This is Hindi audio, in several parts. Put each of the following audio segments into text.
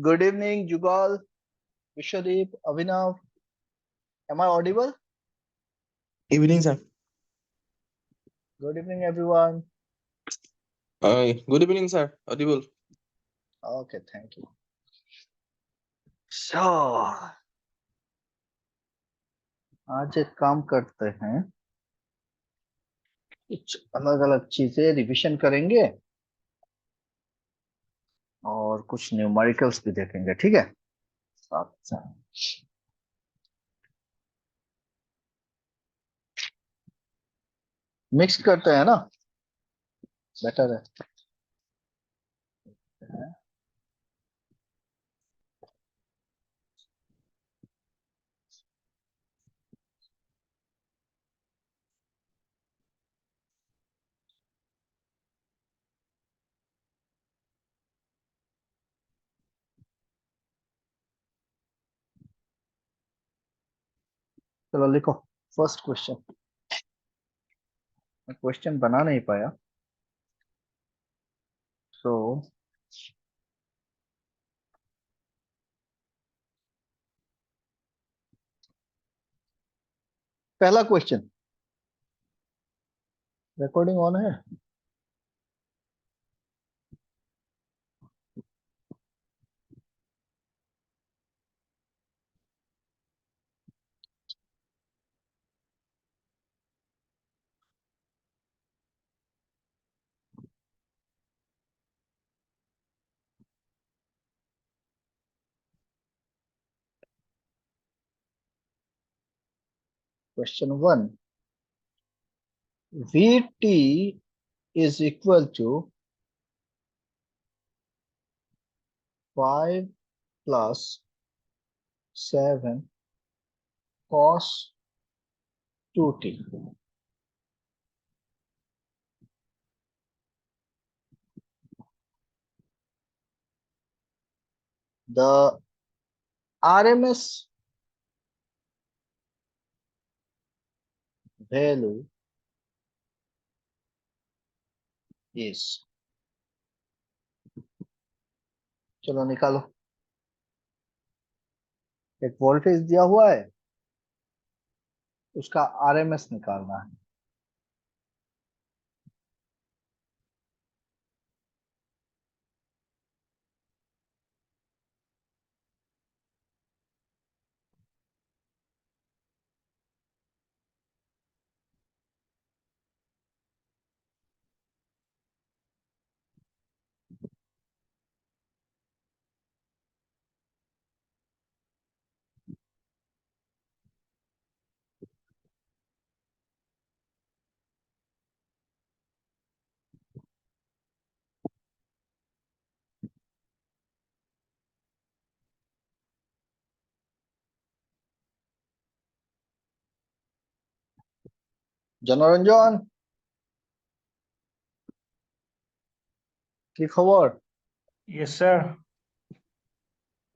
Good evening, Jugal, Vishwadeep, Abhinav. Am I audible? Evening, sir. Good evening, everyone. Good evening, sir. Audible. Okay, thank you. So, आज एक काम करते हैं, कुछ अलग अलग चीजें रिवीजन करेंगे और कुछ न्यूमेरिकल्स भी देखेंगे, ठीक है? साथ साथ मिक्स करते हैं ना, बेटर है। चलो लिखो फर्स्ट क्वेश्चन। मैं क्वेश्चन बना नहीं पाया, तो पहला क्वेश्चन, रिकॉर्डिंग ऑन है? Question 1, VT is equal to 5 plus 7 cos 2t. The RMS value is, चलो निकालो। एक वोल्टेज दिया हुआ है, उसका आरएमएस निकालना है। जनरंजन की खबर? Yes sir.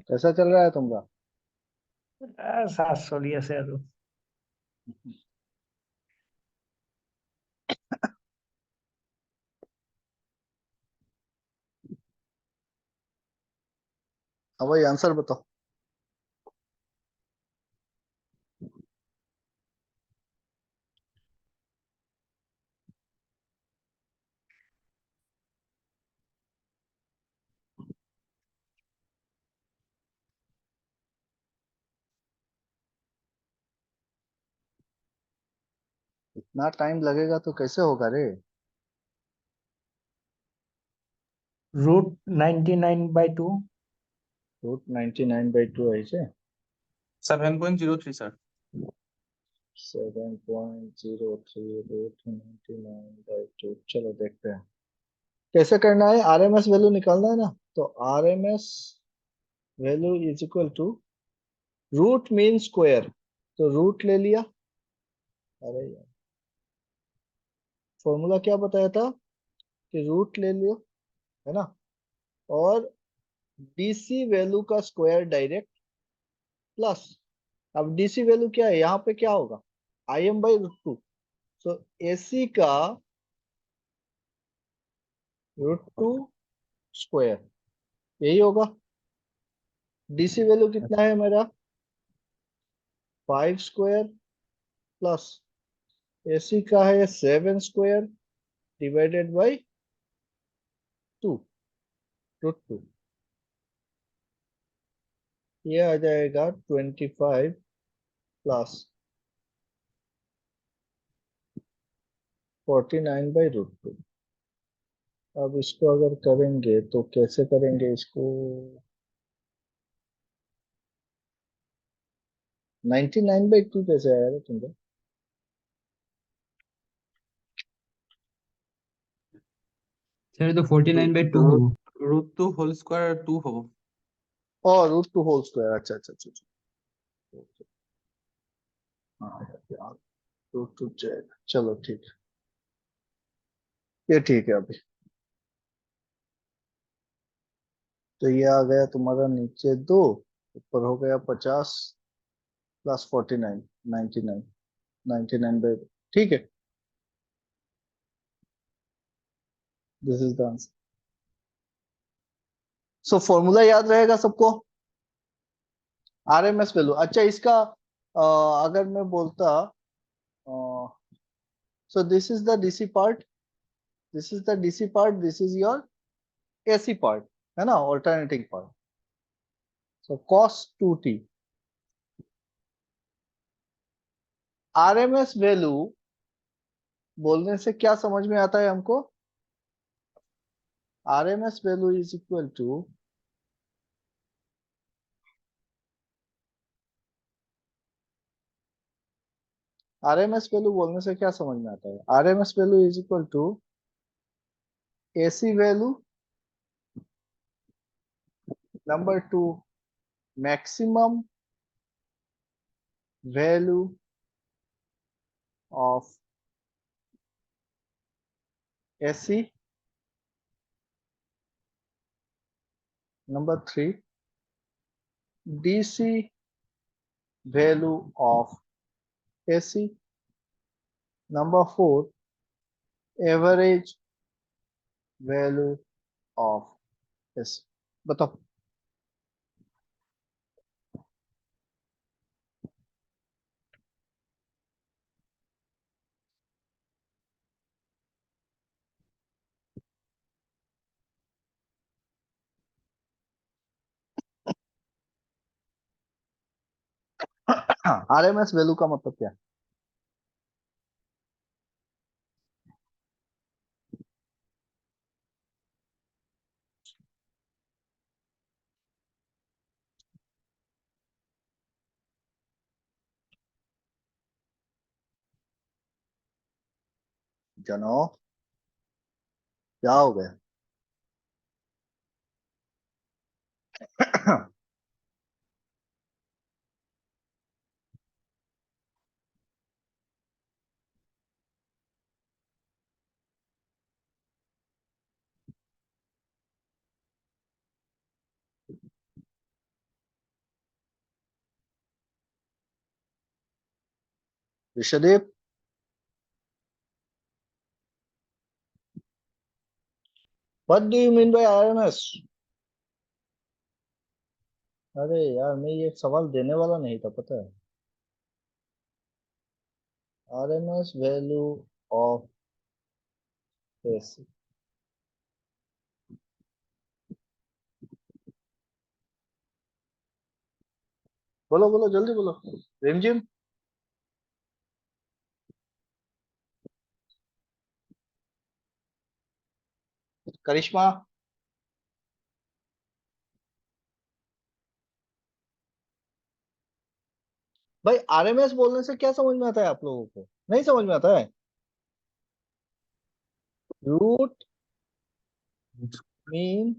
कैसा चल रहा है तुमका? सात सौ लिया से तो अब भाई आंसर बताओ। इतना टाइम लगेगा तो कैसे होगा रे? √99/2। √99/2 ऐसे 7.03, sir. 7.03 √99/2। चलो देखते हैं कैसे करना है। आरएमएस वैल्यू निकालना है ना, तो RMS value is equal to, root mean square, तो रूट ले लिया। अरे यार, फॉर्मूला क्या बताया था कि रूट ले लियो, है ना? और डीसी वैल्यू का स्क्वायर डायरेक्ट प्लस, अब डीसी वैल्यू क्या है यहाँ पे, क्या होगा? Im/√2। सो एसी का √2 स्क्वायर, यही होगा। डीसी वैल्यू कितना है मेरा 5 स्क्वायर प्लस एसी का है 7 स्क्वायर डिवाइडेड बाई 2 √2। ये आ जाएगा 25 प्लस 49/√2। अब इसको अगर करेंगे तो कैसे करेंगे इसको 99/2 कैसे आएगा तुमको सर ये तो 49/2 root होगा। root 2 whole square 2 হবো। और √2 होल स्क्वायर अच्छा अच्छा अच्छा अच्छा। हाँ यार √2 जाएगा चलो ठीक है ये ठीक है अभी। तो ये आ गया तुम्हारा नीचे 2 ऊपर हो गया 50 प्लस 49 99 99 ठीक है this is the answer. So formula याद रहेगा सबको आरएमएस वैल्यू। अच्छा इसका अगर मैं बोलता so this is the DC part this is the DC part this is your AC part है ना alternating part. So cos 2t RMS value बोलने से क्या समझ में आता है हमको RMS value is equal to RMS value बोलने से क्या समझ में आता है RMS value is equal to AC value number 2 maximum value of AC number 3 DC value of AC number 4 average value of AC. बताओ आरएमएस वैल्यू का मतलब क्या है जानो क्या हो गया Rishdev what do you mean by RMS अरे यार मैं ये सवाल देने वाला नहीं था पता है आरएमएस वैल्यू ऑफ एसी बोलो बोलो जल्दी बोलो रिमझिम करिश्मा भाई आरएमएस बोलने से क्या समझ में आता है आप लोगों को नहीं समझ में आता है रूट मीन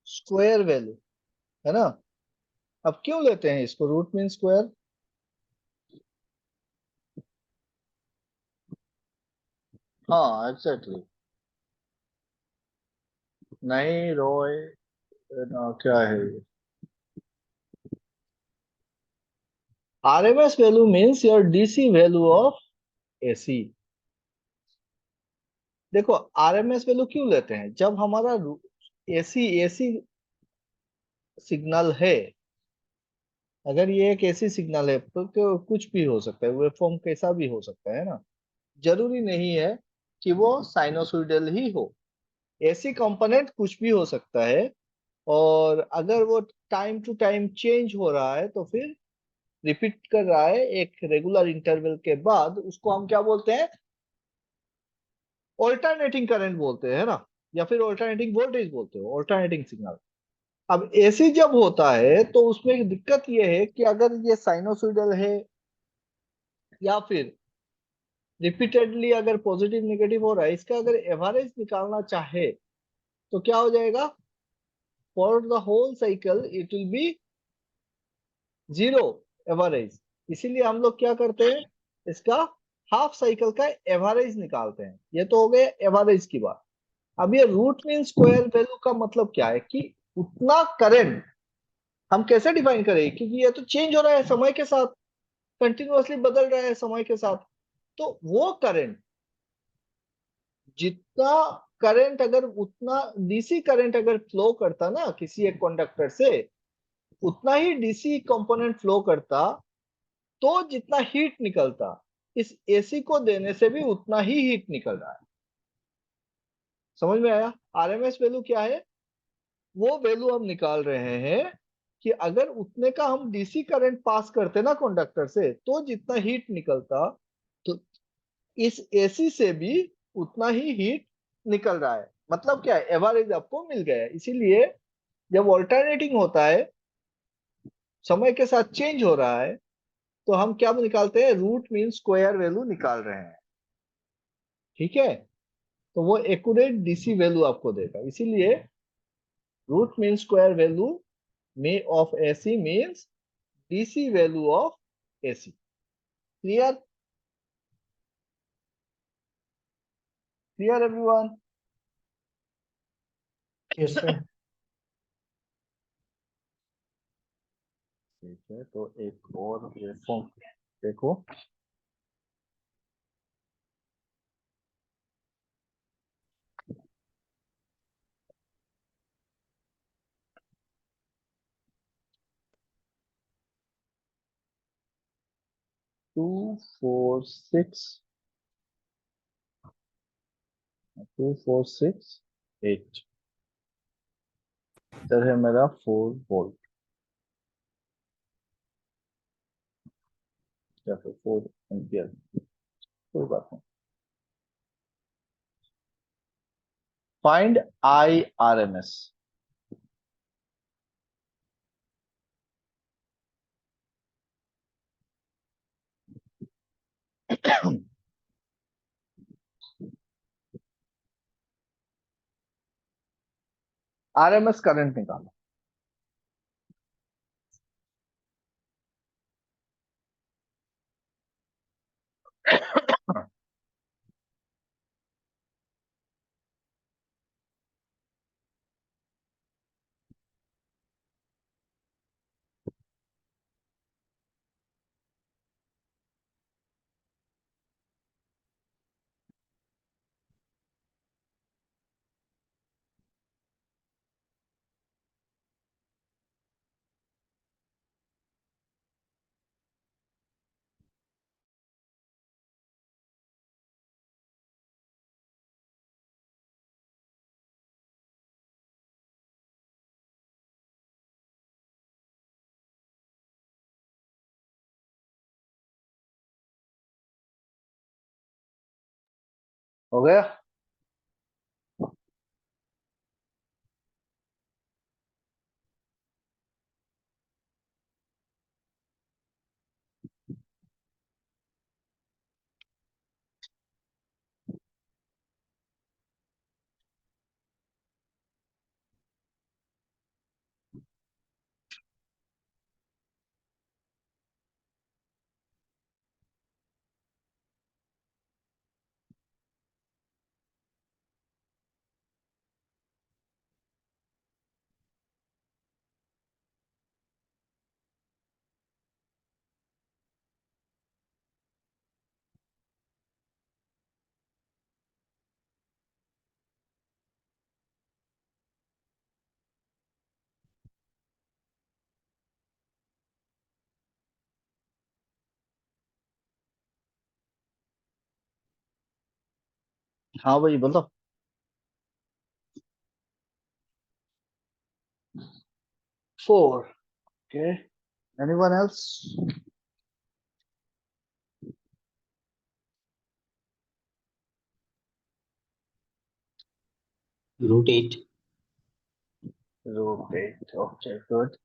स्क्वायर वैल्यू है ना अब क्यों लेते हैं इसको रूट मीन स्क्वायर हाँ एग्जैक्टली नहीं रॉय क्या है RMS value means your DC value of AC देखो आरएमएस वैल्यू क्यों लेते हैं जब हमारा एसी एसी सिग्नल है, अगर ये एक ऐसी सिग्नल है तो कुछ भी हो सकता है, वेव फॉर्म कैसा भी हो सकता है ना, जरूरी नहीं है कि वो साइनोसॉइडल ही हो, ऐसी कंपोनेंट कुछ भी हो सकता है। और अगर वो टाइम टू टाइम चेंज हो रहा है तो फिर रिपीट कर रहा है एक रेगुलर इंटरवल के बाद, उसको हम क्या बोलते हैं, ऑल्टरनेटिंग करंट बोलते हैं ना, या फिर ऑल्टरनेटिंग वोल्टेज बोलते हो, ऑल्टरनेटिंग सिग्नल। अब ऐसे जब होता है तो उसमें एक दिक्कत यह है कि अगर ये साइनोसॉइडल है या फिर रिपीटेडली अगर पॉजिटिव नेगेटिव हो रहा है, इसका अगर एवरेज निकालना चाहे तो क्या हो जाएगा, for the whole cycle it will be zero average. इसीलिए हम लोग क्या करते हैं, इसका हाफ साइकिल का एवरेज निकालते हैं। ये तो हो गया एवरेज की बात। अब ये रूट मीन स्क्वायर वैल्यू का मतलब क्या है कि उतना करंट हम कैसे डिफाइन करें, क्योंकि ये तो चेंज हो रहा है समय के साथ, कंटिन्यूअसली बदल रहा है समय के साथ। तो वो करंट, जितना करंट अगर उतना डीसी करंट अगर फ्लो करता ना किसी एक कंडक्टर से, उतना ही डीसी कंपोनेंट फ्लो करता, तो जितना हीट निकलता, इस एसी को देने से भी उतना ही हीट निकल रहा है। समझ में आया? आरएमएस वैल्यू क्या है, वो वैल्यू हम निकाल रहे हैं कि अगर उतने का हम डीसी करंट पास करते ना कंडक्टर से, तो जितना हीट निकलता, तो इस एसी से भी उतना ही हीट निकल रहा है। मतलब क्या है, एवरेज आपको मिल गया है। इसीलिए जब ऑल्टरनेटिंग होता है, समय के साथ चेंज हो रहा है, तो हम क्या निकालते हैं, रूट मीन स्क्वायर वैल्यू निकाल रहे हैं। ठीक है, तो वो एक्यूरेट डीसी वैल्यू आपको देगा। इसीलिए रूट मीन स्क्वायर वैल्यू में of AC means DC value of AC. Clear? Clear everyone? Yes, sir. ठीक है, तो एक और वेवफॉर्म देखो। टू 4 6 2 4 6 8, इधर है मेरा 4 वोल्ट या फिर 4 एम्पियर, कोई बात नहीं। Find I R M S. RMS current निकालो। हो गया? हाँ भाई बोलो। 4. Okay. Anyone else? Root 8. Root 8. Okay, good.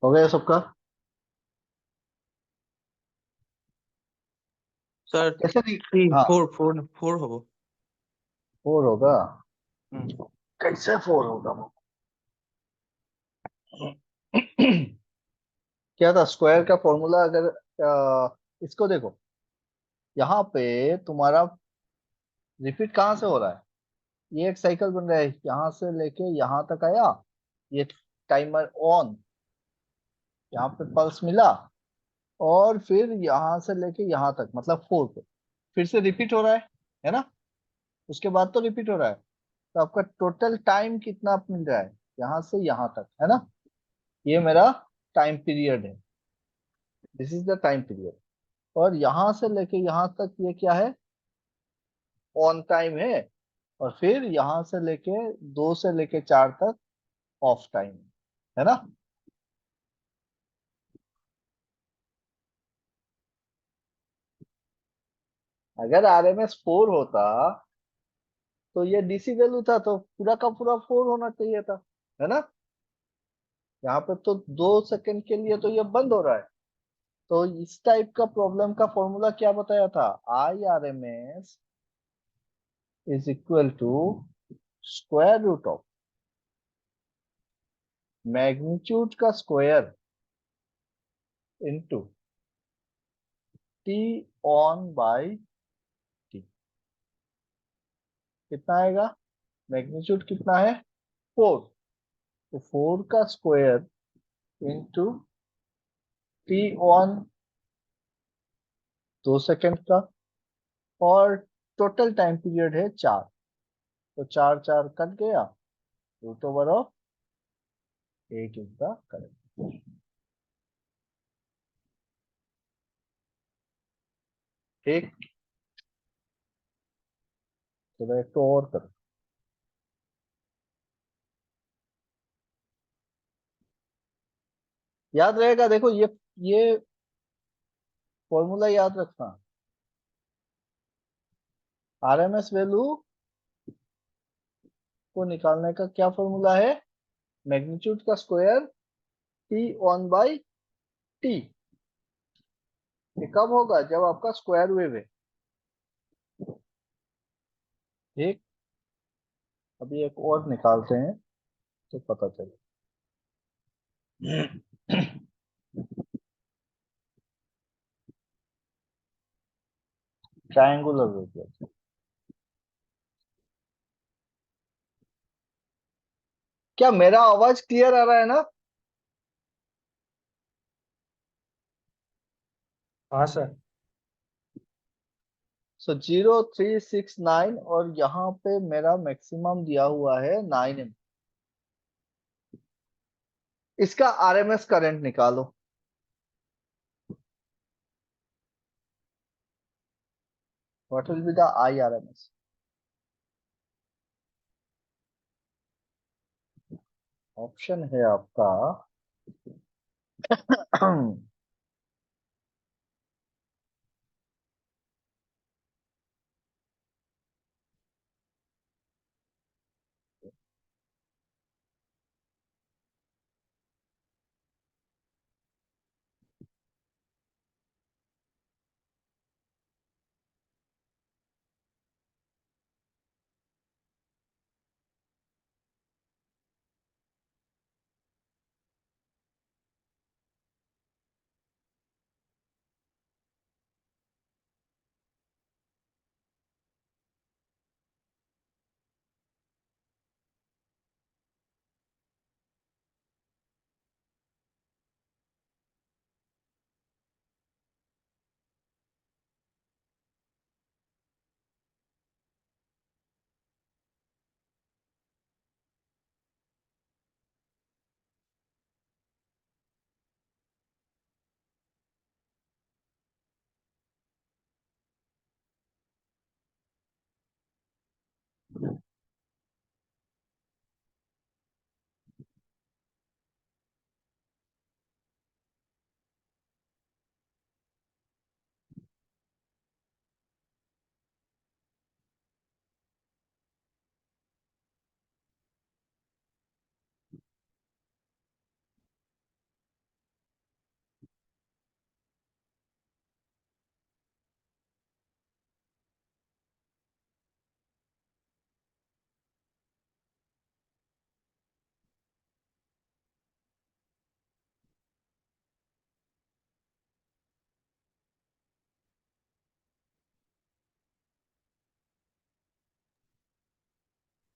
हो गया सबका? স্যার कैसे नहीं? থ্রি हाँ, ফোর ফোর ফোর হব 4 होगा। হুম। कैसे 4 होगा वो? क्या था स्क्वायर का फॉर्मूला? अगर इसको देखो, यहाँ पे तुम्हारा रिपीट कहाँ से हो रहा है? ये एक साइकिल बन रहा है, यहाँ से लेके यहाँ तक आया, ये टाइमर ऑन, यहाँ पे पल्स मिला, और फिर यहाँ से लेके यहाँ तक, मतलब 4 पे फिर से रिपीट हो रहा है ना? उसके बाद तो रिपीट हो रहा है, तो आपका टोटल टाइम कितना मिल रहा है यहाँ से यहाँ तक, है ना? ये मेरा टाइम पीरियड है, this is the time period. और यहाँ से लेके यहाँ तक ये क्या है? ऑन टाइम है। और फिर यहाँ से लेके 2 से लेके 4 तक ऑफ टाइम है ना? अगर आरएमएस 4 होता तो ये डीसी वैल्यू था, तो पूरा का पूरा 4 होना चाहिए था, है ना? यहाँ पे तो 2 सेकंड के लिए तो ये बंद हो रहा है। तो इस टाइप का प्रॉब्लम का फॉर्मूला क्या बताया था? I R M S is equal to square root of magnitude का square into T on by T. कितना आएगा? मैग्नीट्यूड कितना है? 4। तो 4 का square into T on 2 second का, और टोटल टाइम पीरियड है 4, तो 4 4 कट गया, root over of 8 is the correct. ठीक, तो एक तो और करो। याद रहेगा, देखो ये फॉर्मूला याद रखना। आरएमएस वैल्यू को निकालने का क्या फॉर्मूला है? मैग्नीट्यूड का square T on by T. ये कब होगा? जब आपका स्क्वायर वेव है। ठीक, अभी एक और निकालते हैं तो पता चले। Triangular wave. क्या मेरा आवाज क्लियर आ रहा है ना? हाँ सर। सो 0369, और यहाँ पे मेरा मैक्सिमम दिया हुआ है 9 एम। इसका आरएमएस करंट निकालो। What will be the I RMS? Option है आपका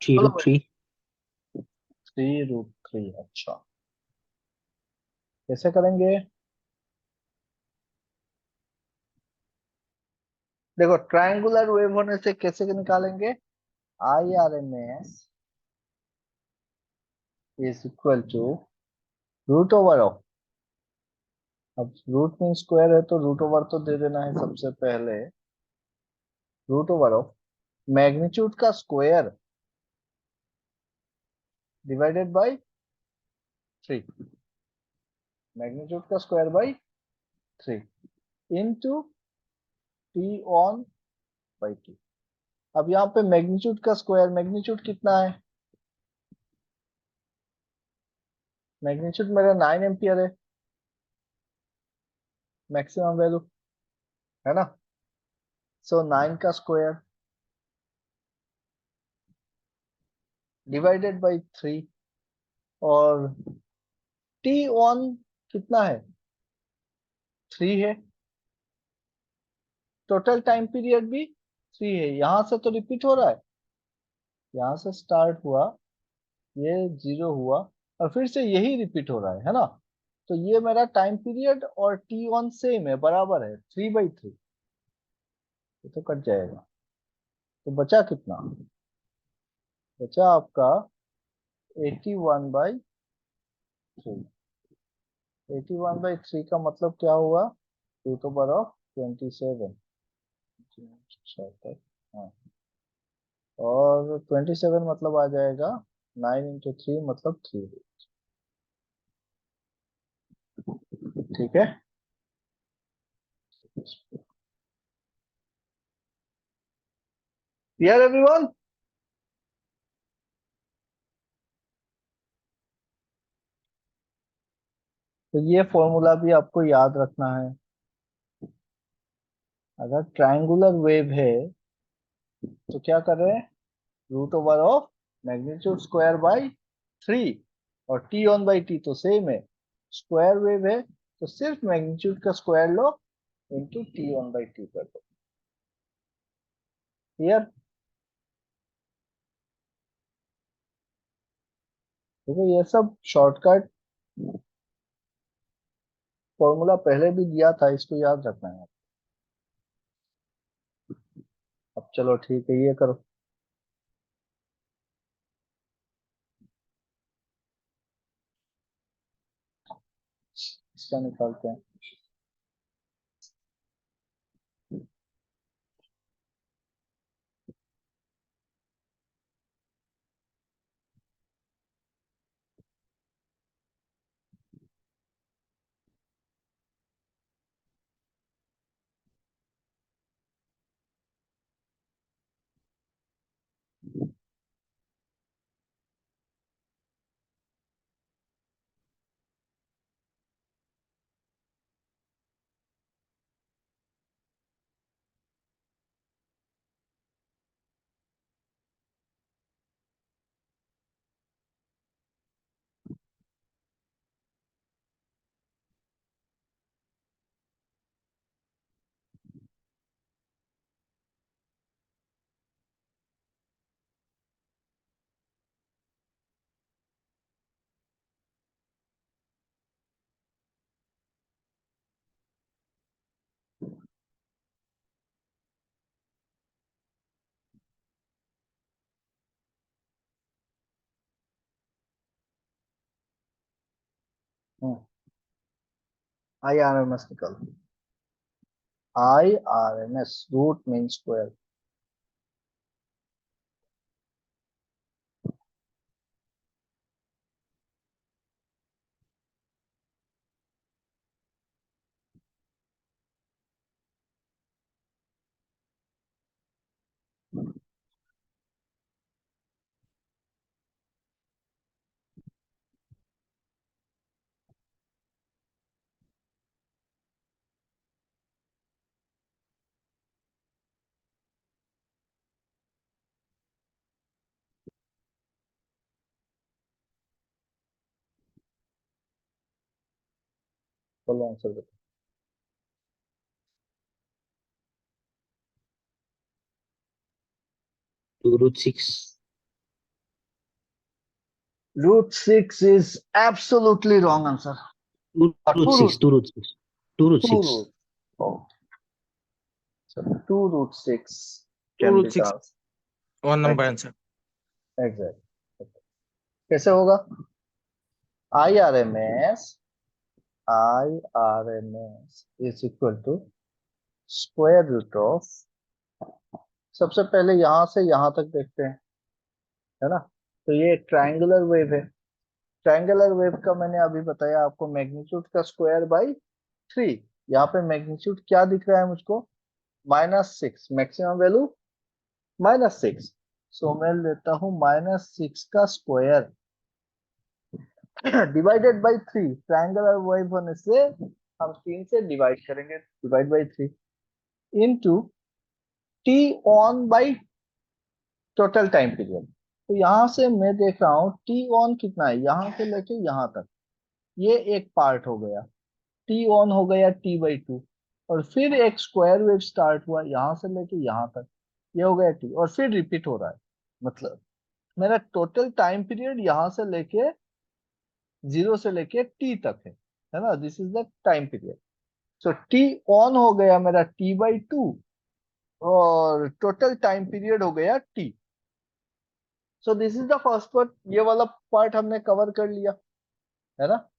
3 चलो root 3. 3√3। अच्छा, कैसे करेंगे? देखो, ट्रायंगुलर वेव होने से कैसे निकालेंगे? IRMS is equal to root over of, अब रूट मीन स्क्वायर है तो रूट ओवर तो दे देना है सबसे पहले, रूट ओवर ऑफ मैग्नीट्यूड का स्क्वायर डिवाइडेड बाय 3, मैग्नीट्यूड का square by 3 into T on by T. अब यहाँ पे मैग्नीट्यूड का स्क्वायर, मैग्नीट्यूड कितना है? मैग्नीट्यूड मेरा 9 एम्पियर है, मैक्सिमम वैल्यू है ना। सो 9 का स्क्वायर डिवाइडेड बाई 3, और टी ऑन कितना है? 3 है, टोटल टाइम पीरियड भी 3 है। यहां से तो रिपीट हो रहा है, यहां से स्टार्ट हुआ, ये 0 हुआ, और फिर से यही रिपीट हो रहा है ना। तो ये मेरा टाइम पीरियड और टी ऑन सेम है, बराबर है 3/3, ये तो कट जाएगा। तो बचा कितना? बचा आपका 81/3। 81/3 का मतलब क्या हुआ? Root over of 27। हाँ, और 27 मतलब आ जाएगा 9 × 3 मतलब 3। ठीक है, क्लियर एवरीवन? तो ये फॉर्मूला भी आपको याद रखना है। अगर ट्रायंगुलर वेव है तो क्या कर रहे हैं? Root over of magnitude square by 3, और टी ऑन बाई टी तो सेम है। स्क्वायर वेव है तो सिर्फ मैग्नीट्यूड का स्क्वायर लो into T on by T कर दो। क्लियर? देखो, ये सब शॉर्टकट फॉर्मूला पहले भी दिया था, इसको याद रखना है। अब चलो ठीक है, ये करो। इसका निकालते हैं। IRMS निकालो। IRMS root mean square. बोलो आंसर बताओ। 2 root 6. √6 is absolutely wrong answer. Two Two root six. root, Two root six. Two root two six. root. Oh, so 2√6 2 can root be 6 the answer. one number answer. Exactly. कैसे होगा? IRMS is equal to square root of, सबसे पहले यहां से यहां तक देखते हैं, है ना? तो ये ट्रायंगुलर वेव है। ट्रायंगुलर वेव का मैंने अभी बताया आपको, मैग्नीट्यूड का स्क्वायर बाई 3। यहाँ पे मैग्नीट्यूड क्या दिख रहा है मुझको? -6, मैक्सिमम वैल्यू -6। सो मैं लेता हूं -6 का square divided by 3। Triangular wave होने से हम 3 से डिवाइड करेंगे, divide by 3 into T on by total time period. तो यहां से मैं देख रहा हूं टी ऑन कितना है, यहां से लेके यहां तक, ये एक पार्ट हो गया। टी ऑन हो गया t/2, और फिर एक स्क्वायर वेव स्टार्ट हुआ यहां से लेके यहां तक, ये हो गया t, और फिर रिपीट हो रहा है। मतलब मेरा टोटल टाइम पीरियड यहां से लेके 0 से लेके t तक है ना? This is the time period. So T on हो गया मेरा t/2, और टोटल टाइम पीरियड हो गया t। So this is the first part, ये वाला पार्ट हमने कवर कर लिया, है ना?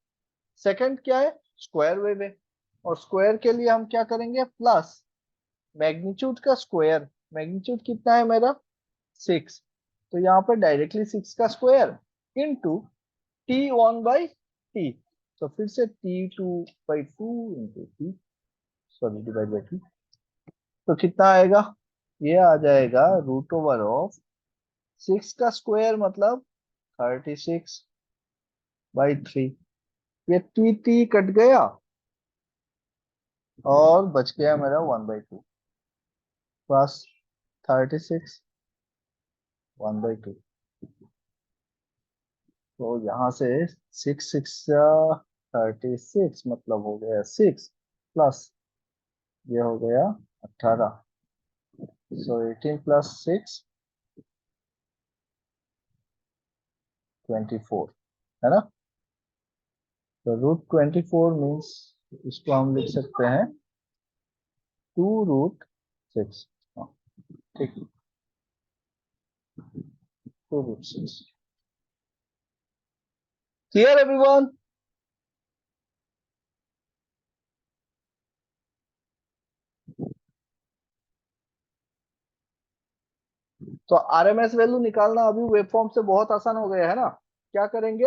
सेकंड क्या है? स्क्वायर वेव है, और स्क्वायर के लिए हम क्या करेंगे? प्लस मैग्नीट्यूड का स्क्वायर। मैग्नीट्यूड कितना है मेरा? 6। तो यहाँ पर डायरेक्टली 6 का स्क्वायर इनटू t1/t। तो फिर से t2/2 into t, sorry divide by 2। तो कितना आएगा? ये आ जाएगा √6 का स्क्वायर, मतलब 36/3। ये t कट गया और बच गया मेरा 1/2 प्लस 36 1/2। तो यहाँ से 36 मतलब हो गया 6 प्लस ये हो गया 18। सो 18 प्लस 6 24, है ना? तो √24 मीन्स इसको हम लिख सकते हैं 2√6। ठीक, 2√6। Clear everyone? तो आरएमएस वैल्यू निकालना अभी वेवफॉर्म से बहुत आसान हो गया है ना? क्या करेंगे?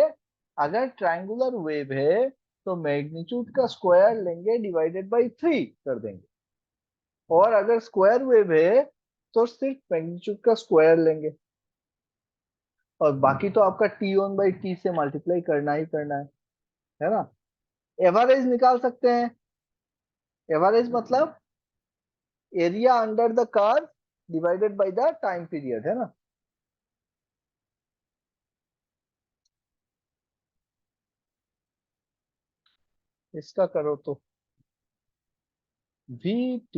अगर ट्रायंगुलर वेव है तो मैग्नीट्यूड का स्क्वायर लेंगे, डिवाइडेड बाई 3 कर देंगे, और अगर स्क्वायर वेव है तो सिर्फ मैग्नीट्यूड का स्क्वायर लेंगे, और बाकी तो आपका t1/t से मल्टीप्लाई करना ही करना है ना? एवरेज निकाल सकते हैं। एवरेज मतलब area under the curve divided by the time period, है ना? इसका करो तो vt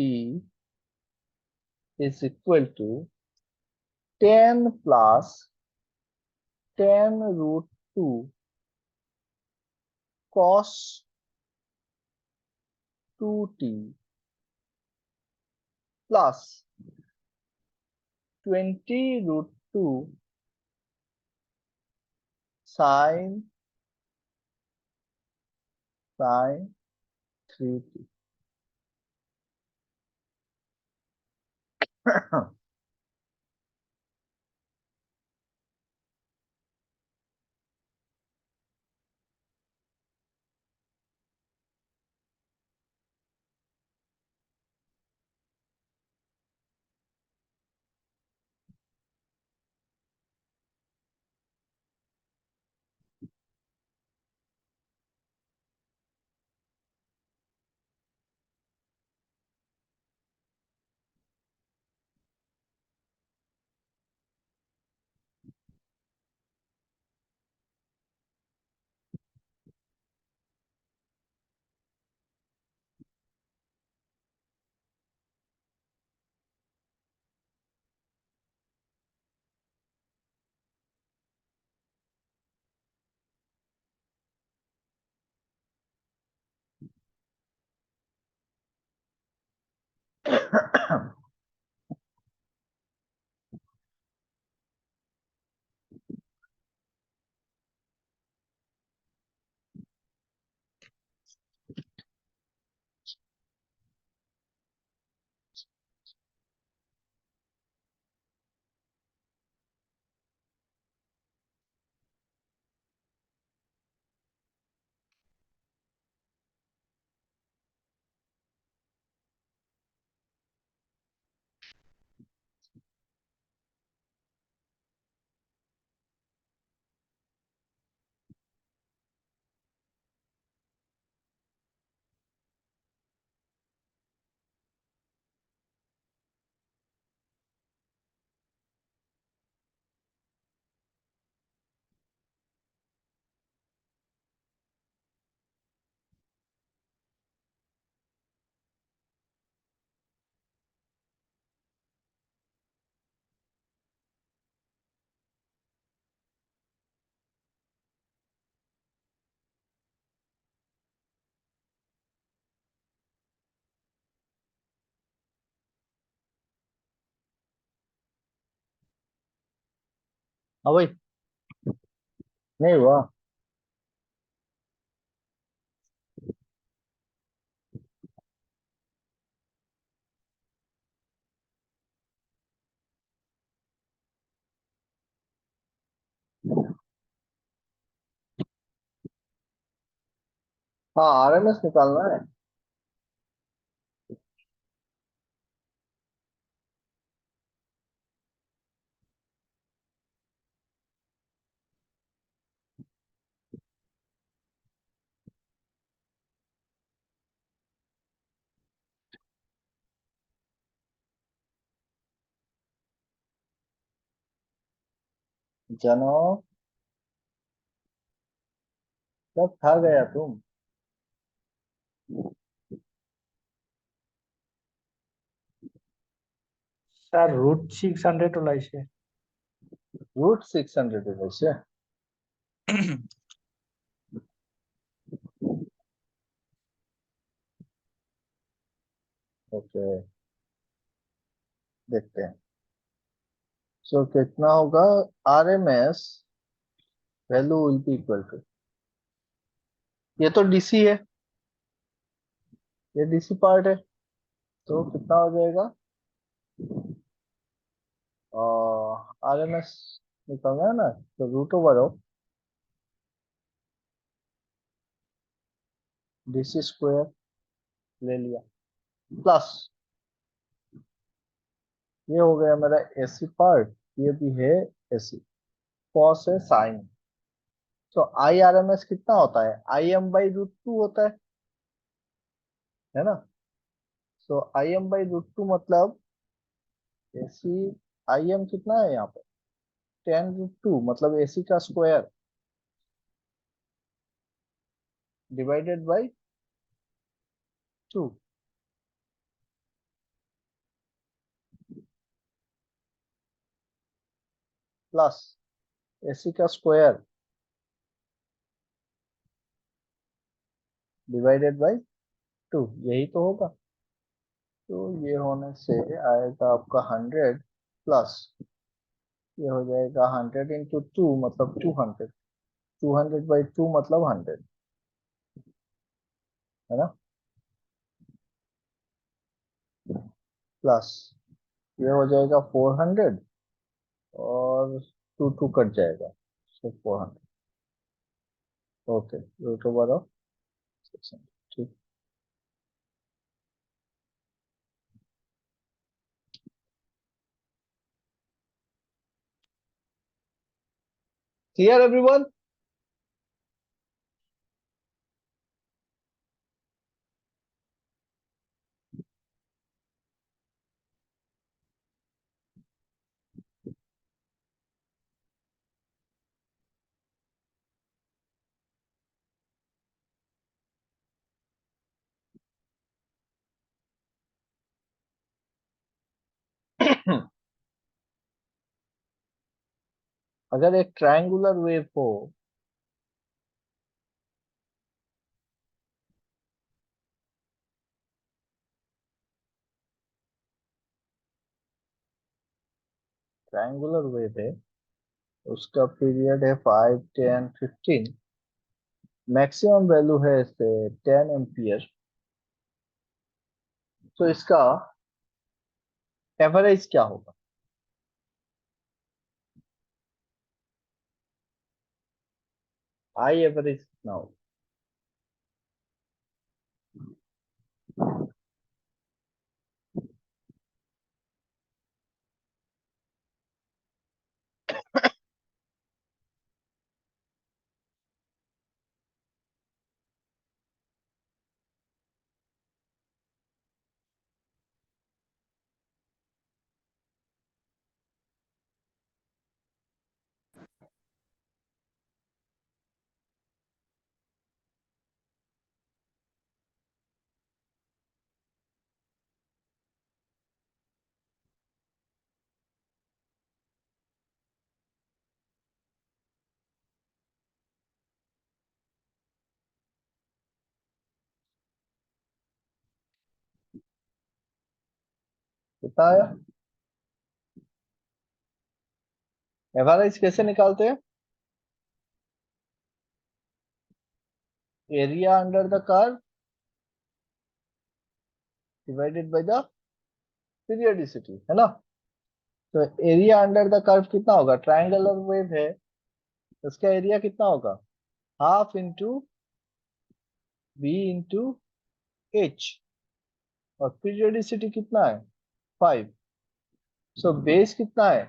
is equal to 10 plus 10√2 cos 2t plus 20√2 sin 3t। हाँ भाई, नहीं हुआ। हाँ, आरएमएस निकालना है। जानो, कब खा गया तुम? স্যার √600 ওলাইছে। √600 वैसे। ओके, देखते हैं। सो कितना होगा? RMS value will be equal to, ये तो डीसी है, ये डीसी पार्ट है, तो कितना हो जाएगा? आरएमएस निकालना है ना, तो √/, डीसी स्क्वायर ले लिया, प्लस ये हो गया मेरा एसी पार्ट, ये भी है एसी, कॉस है साइन। तो आई आर एम एस कितना होता है? Im/√2 होता है ना? तो Im/√2 मतलब एसी, Im कितना है यहाँ पे? 10√2, मतलब एसी का square divided by 2, plus AC का स्क्वायर डिवाइडेड बाई 2, यही तो होगा। तो ये होने से आएगा आपका 100, प्लस ये हो जाएगा 100 × 2 मतलब 200, 200/2 मतलब 100, है ना? प्लस ये हो जाएगा 400, और 2 कट जाएगा, so 400। ओके, √600, ठीक। Clear everyone? अगर एक ट्रायंगुलर वेव हो, ट्रायंगुलर वेव है, उसका पीरियड है 5, 10, 15, मैक्सिमम वैल्यू है इससे 10 एम्पियर, तो इसका एवरेज क्या होगा? आई एवरेज कितना होगा? कितना आया? एवरेज कैसे निकालते हैं? Area under the curve divided by the periodicity, है ना? तो एरिया अंडर द कर्व कितना होगा? ट्रायंगुलर वेव है, उसका एरिया कितना होगा? Half into B into H, और पीरियडिसिटी कितना है? 5। सो बेस कितना है?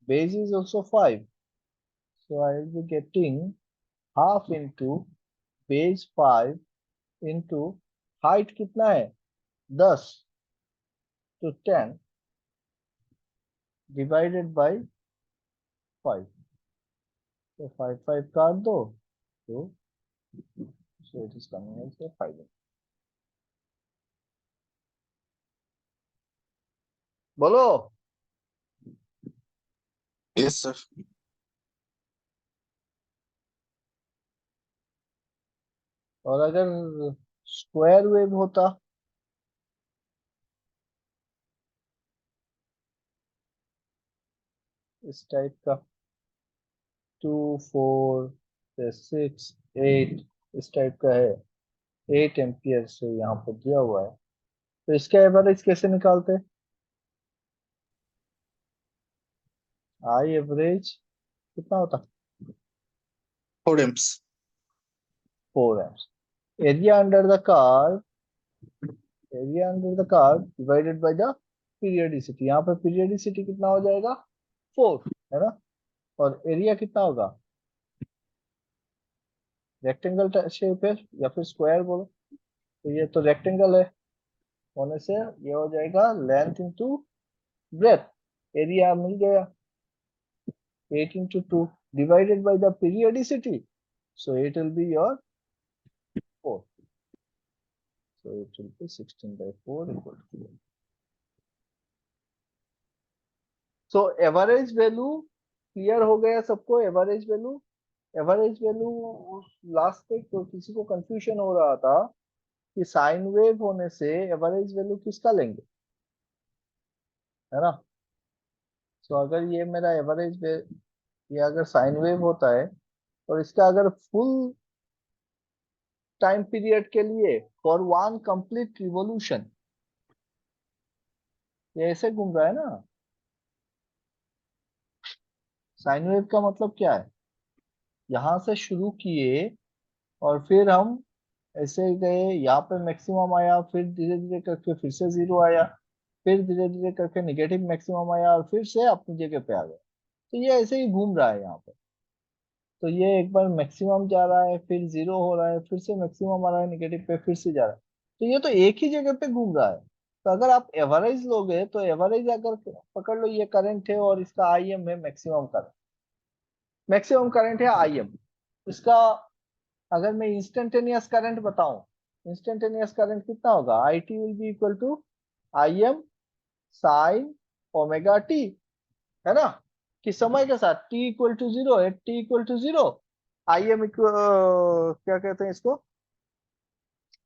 Base is also 5, so I will be getting half into base 5 into height कितना है? 10, तो 10 divided by 5, तो 5 काट दो, तो so it is coming as a 5. बोलो। Yes sir. और अगर स्क्वायर वेव होता, इस टाइप का 2 4 6 8, इस टाइप का है, 8 एम्पियर से यहाँ पर दिया हुआ है, तो इसका एवरेज कैसे निकालते? आई एवरेज कितना होता? 4 amps. 4 amps. Area under the curve, area under the curve divided by the periodicity. यहाँ पर periodicity कितना हो जाएगा? 4, है ना? और एरिया कितना होगा? रेक्टेंगल शेप है या फिर स्क्वायर बोलो, तो ये तो रेक्टेंगल है, होने से ये हो जाएगा लेंथ इंटू ब्रेथ, एरिया मिल गया 8 into 2 divided by the periodicity, so it will be your 4, so it will be 16 by 4 equal to 4. So average value clear हो गया सबको? Average value, average value last तक तो किसी को कंफ्यूजन हो रहा था कि साइन वेव होने से एवरेज वैल्यू किसका लेंगे, है ना? तो अगर ये मेरा एवरेज, ये अगर साइन वेव होता है और इसका अगर फुल टाइम पीरियड के लिए फॉर वन कंप्लीट रिवॉल्यूशन, ये ऐसे घूम रहा है ना, साइन वेव का मतलब क्या है? यहां से शुरू किए और फिर हम ऐसे गए, यहाँ पे मैक्सिमम आया, फिर धीरे धीरे करके फिर से 0 आया, फिर धीरे धीरे करके नेगेटिव मैक्सिमम आया और फिर से अपनी जगह पे आ गया, तो ये ऐसे ही घूम रहा है यहाँ पे। तो ये एक बार मैक्सिमम जा रहा है, फिर 0 हो रहा है, फिर से मैक्सिमम आ रहा है नेगेटिव पे, फिर से जा रहा है, तो ये तो एक ही जगह पे घूम रहा है। तो अगर आप एवरेज लोगे तो एवरेज अगर पकड़ लो, ये करंट है और इसका IM है मैक्सिमम करंट, मैक्सिमम करंट है IM, इसका अगर मैं इंस्टेंटेनियस करंट बताऊं, इंस्टेंटेनियस करंट कितना होगा? IT will be equal to IM sine omega T, है ना? कि समय के साथ t इक्वल टू 0 है, t equal to 0, IM equal क्या कहते हैं इसको,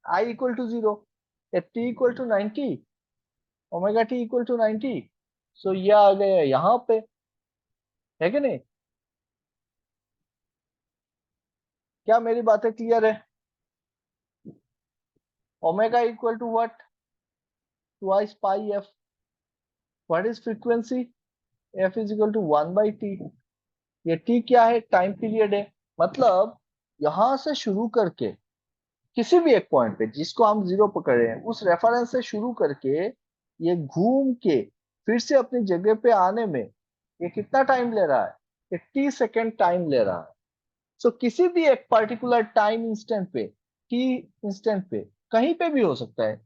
I equal to 0, t equal to 90, omega t equal to 90, so ये आ गया यहाँ पे, है कि नहीं? क्या मेरी बातें क्लियर है? Omega equal to what? Twice pi f. What is frequency? f is equal to 1 by T. ये t क्या है? टाइम पीरियड है। मतलब यहां से शुरू करके किसी भी एक पॉइंट पे जिसको हम 0 पकड़े हैं, उस रेफरेंस से शुरू करके ये घूम के फिर से अपनी जगह पे आने में ये कितना टाइम ले रहा है? ये t सेकेंड टाइम ले रहा है। सो किसी भी एक पर्टिकुलर टाइम इंस्टेंट पे, t इंस्टेंट पे, कहीं पे भी हो सकता है,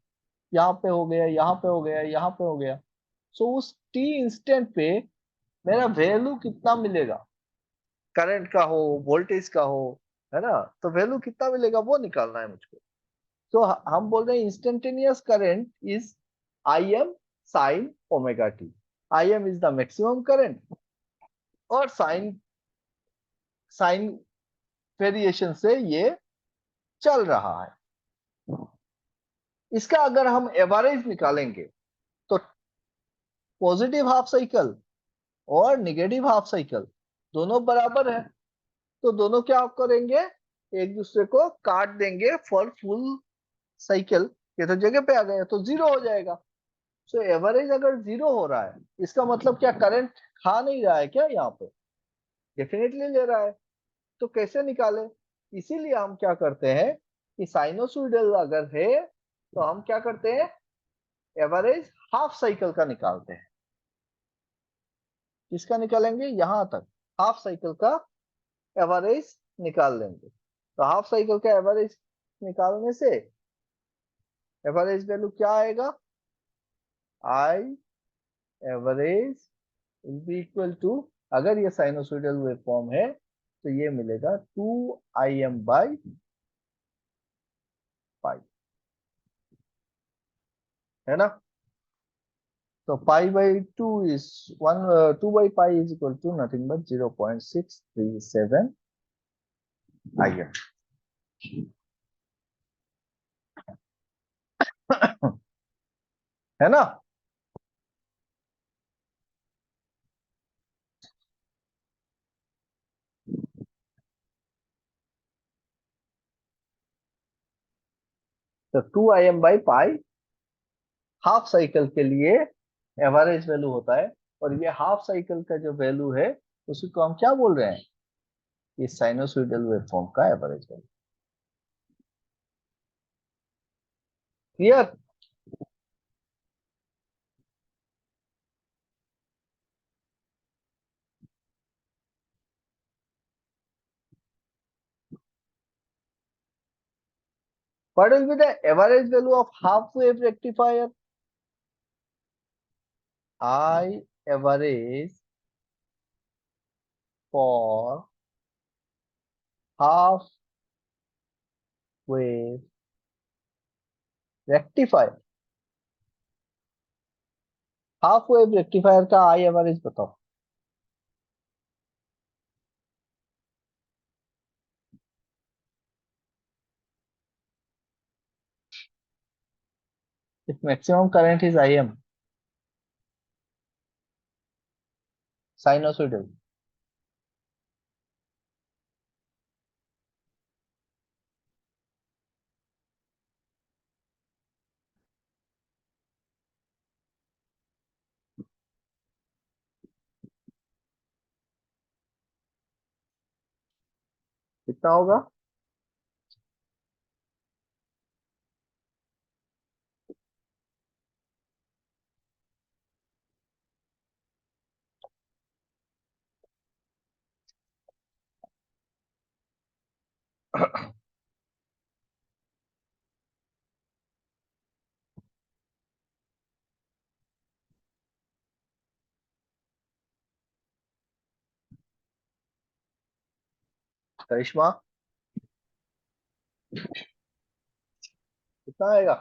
यहाँ पे हो गया, यहाँ पे हो गया, यहाँ पे हो गया, सो उस t इंस्टेंट पे मेरा वैल्यू कितना मिलेगा, करंट का हो, वोल्टेज का हो, है ना? तो वैल्यू कितना मिलेगा वो निकालना है मुझको। तो हम बोल रहे हैं instantaneous current is IM sine omega T. IM is the maximum current और साइन साइन वेरिएशन से ये चल रहा है। इसका अगर हम एवरेज निकालेंगे तो पॉजिटिव हाफ साइकिल और नेगेटिव हाफ साइकिल दोनों बराबर है, तो दोनों क्या करेंगे, एक दूसरे को काट देंगे फॉर फुल साइकिल। ये तो जगह पे आ गया तो जीरो हो जाएगा। सो एवरेज अगर जीरो हो रहा है, इसका मतलब क्या करंट खा नहीं रहा है क्या यहाँ पे, डेफिनेटली ले रहा है। तो कैसे निकाले, इसीलिए हम क्या करते हैं कि साइनोसॉइडल अगर है तो हम क्या करते हैं, एवरेज हाफ साइकिल का निकालते हैं। किसका निकालेंगे, यहां तक हाफ साइकिल का एवरेज निकाल लेंगे। तो हाफ साइकिल का एवरेज निकालने से एवरेज वैल्यू क्या आएगा, I average will be equal to, अगर ये साइनोसॉइडल वेवफॉर्म है तो ये मिलेगा 2Im/पाई, है ना। तो पाई/2 इज 2/पाई is equal to nothing but 0.637 Im। है ना। तो 2Im/पाई हाफ साइकिल के लिए एवरेज वैल्यू होता है, और ये हाफ साइकिल का जो वैल्यू है उसको हम क्या बोल रहे हैं, ये साइनोसॉइडल वेवफॉर्म का average value. Clear. What will be the average value of half wave rectifier? I average for half wave rectifier। Half wave rectifier का आई एवरेज बताओ। If maximum current is Im, sinusoidal, कितना होगा, करिश्मा कितना आएगा।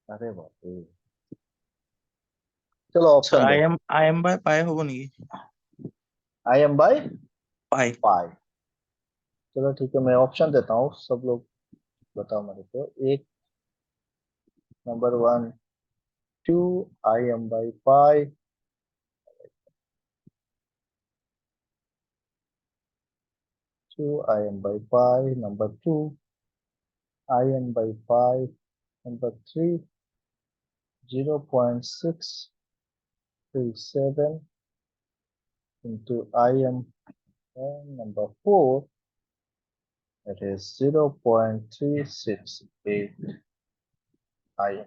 अरे बाप रे, चलो सर ऑप्शन दो। I am by पाई होगा नहीं, Im/पाई। पाई। चलो ठीक है, मैं ऑप्शन देता हूँ, सब लोग बताओ मेरे को। एक, number 1 2 Im/पाई, 2 Im/पाई, number 2 Im/पाई, number 3 0.637 into Im, and number 4 it is 0.368 Im।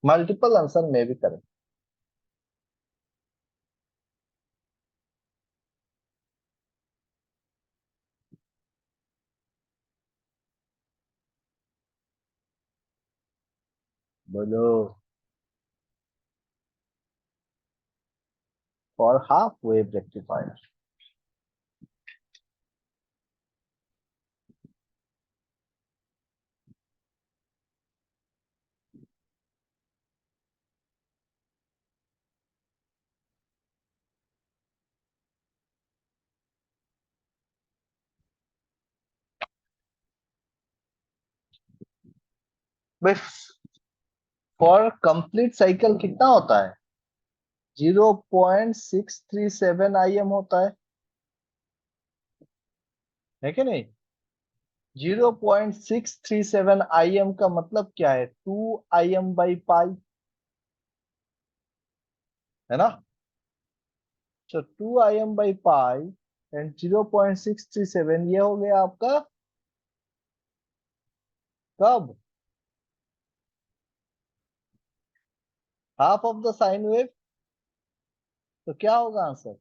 Multiple answer में भी करें। बोलो। फॉर हाफ वेव रेक्टिफायर, बस फॉर कंप्लीट साइकिल कितना होता है? 0.637 IM होता है कि नहीं? 0.637 IM का मतलब क्या है? 2 IM by पाई, है ना? तो 2 IM by पाई एंड 0.637 ये हो गया आपका कब? Half of the sine wave. तो क्या होगा आंसर?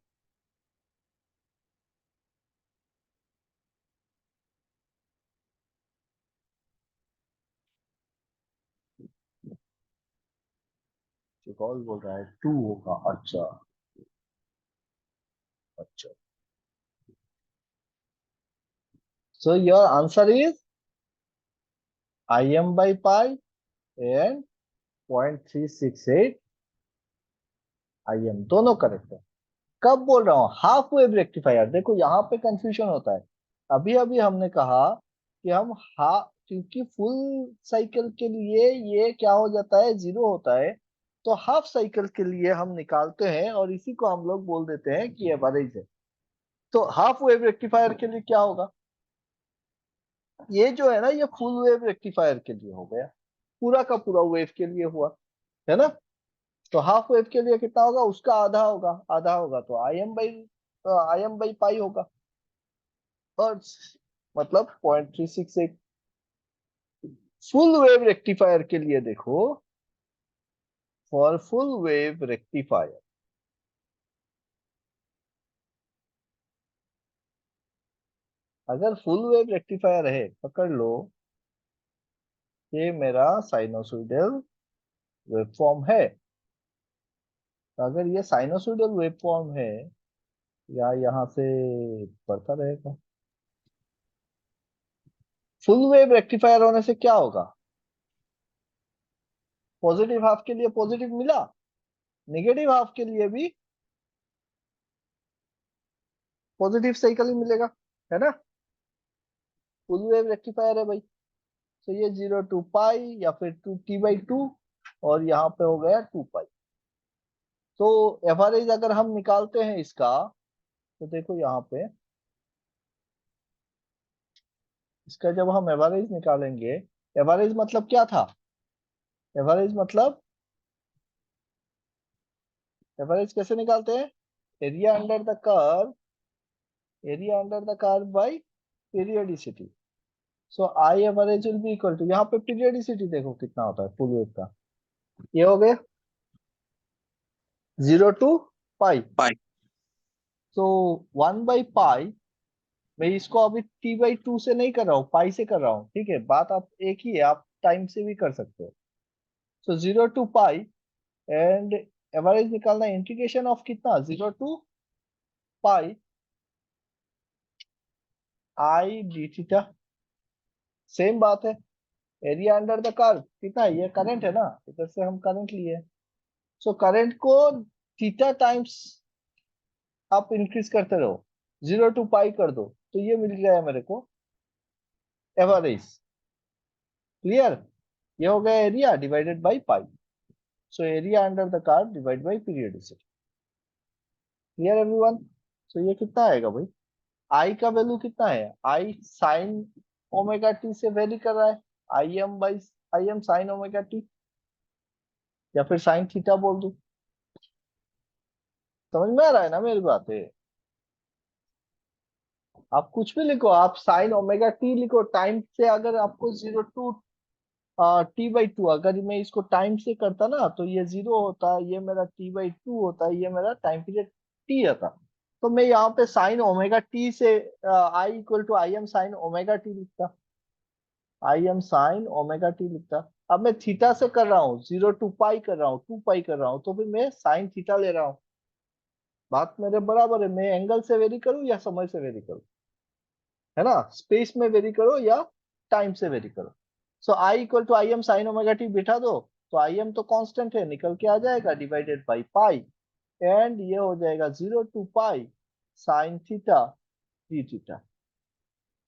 कौन बोल रहा है 2 होगा? अच्छा अच्छा, so your answer is IM by pi and 0.368 IM, दोनों करेक्ट है। कब बोल रहा हूं हाफ वेव रेक्टिफायर? देखो यहाँ पे कंफ्यूजन होता है। अभी अभी हमने कहा कि हम क्योंकि फुल साइकिल के लिए ये क्या हो जाता है, 0 होता है, तो हाफ साइकिल के लिए हम निकालते हैं और इसी को हम लोग बोल देते हैं कि एवरेज है। तो हाफ वेव रेक्टिफायर के लिए क्या होगा? ये जो है ना, ये फुल वेव रेक्टिफायर के लिए हो गया, पूरा का पूरा वेव के लिए हुआ, है ना? तो हाफ वेव के लिए कितना होगा? उसका आधा होगा, आधा होगा तो आई एम बाई पाई होगा, और मतलब 0.368। फुल वेव रेक्टिफायर के लिए देखो, फॉर फुल वेव रेक्टिफायर, अगर फुल वेव रेक्टिफायर है, पकड़ लो ये मेरा साइनोसॉइडल वेवफॉर्म है, तो अगर ये साइनोसॉइडल वेवफॉर्म है, या यहाँ से बढ़ता रहेगा, फुल वेव रेक्टिफायर होने से क्या होगा? पॉजिटिव हाफ के लिए पॉजिटिव मिला, नेगेटिव हाफ के लिए भी पॉजिटिव साइकिल ही मिलेगा, है ना? फुल वेव रेक्टिफायर है भाई। तो ये 0 to पाई या फिर 2T/2, और यहाँ पे हो गया 2 पाई। तो एवरेज अगर हम निकालते हैं इसका, तो देखो यहाँ पे इसका जब हम एवरेज निकालेंगे, एवरेज मतलब क्या था? एवरेज मतलब, एवरेज कैसे निकालते हैं? Area under the curve, area under the curve by periodicity. So I average will be equal to, यहाँ पे पीरियडिसिटी देखो कितना होता है फुल वेव का, ये हो गया 0 to पाई। पाई। तो 1/पाई, मैं इसको अभी T/2 से नहीं कर रहा हूँ, पाई से कर रहा हूँ, ठीक है? बात आप एक ही है, आप टाइम से भी कर सकते हो। सो 0 to पाई, एंड एवरेज निकालना, इंटीग्रेशन ऑफ कितना, 0 to pi I D theta. Same बात है, एरिया अंडर द कर्व कितना है? ये करंट है ना, इधर से हम करंट लिए। सो करंट को थीटा टाइम्स आप इंक्रीज करते रहो, 0 to पाई कर दो, तो ये मिल गया मेरे को एवरेज। क्लियर? ये हो गया area divided by pi. So area under the curve divide by periodicity. Clear everyone? So ये कितना आएगा भाई? आई का वैल्यू कितना है? आई साइन ओमेगा टी से वेरी कर रहा है, I M sine omega T, या फिर साइन थीटा बोल दू। समझ में आ रहा है ना मेरी बात है? आप कुछ भी लिखो, आप साइन ओमेगा टी लिखो, टाइम से अगर आपको 0 to T/2, अगर मैं इसको टाइम से करता ना, तो ये 0 होता, ये मेरा T/2 होता, ये मेरा टाइम पीरियड टी होता। तो मैं यहाँ पे साइन ओमेगा टी से I equal to I M sine omega T लिखता, I M sine omega T लिखता। अब मैं थीटा से कर रहा हूँ, 0 to पाई कर रहा हूँ, 2 पाई कर रहा हूँ, तो फिर मैं साइन थीटा ले रहा हूँ। बात मेरे बराबर है, मैं एंगल से वेरी करूँ या समय से वेरी करूँ, है ना? स्पेस में वेरी करो या टाइम से वेरी करो। So I equal to I M sine omega T बिठा दो, तो आई एम तो कांस्टेंट है, निकल के आ जाएगा, डिवाइडेड बाई पाई, एंड ये हो जाएगा 0 to pi sine theta D theta.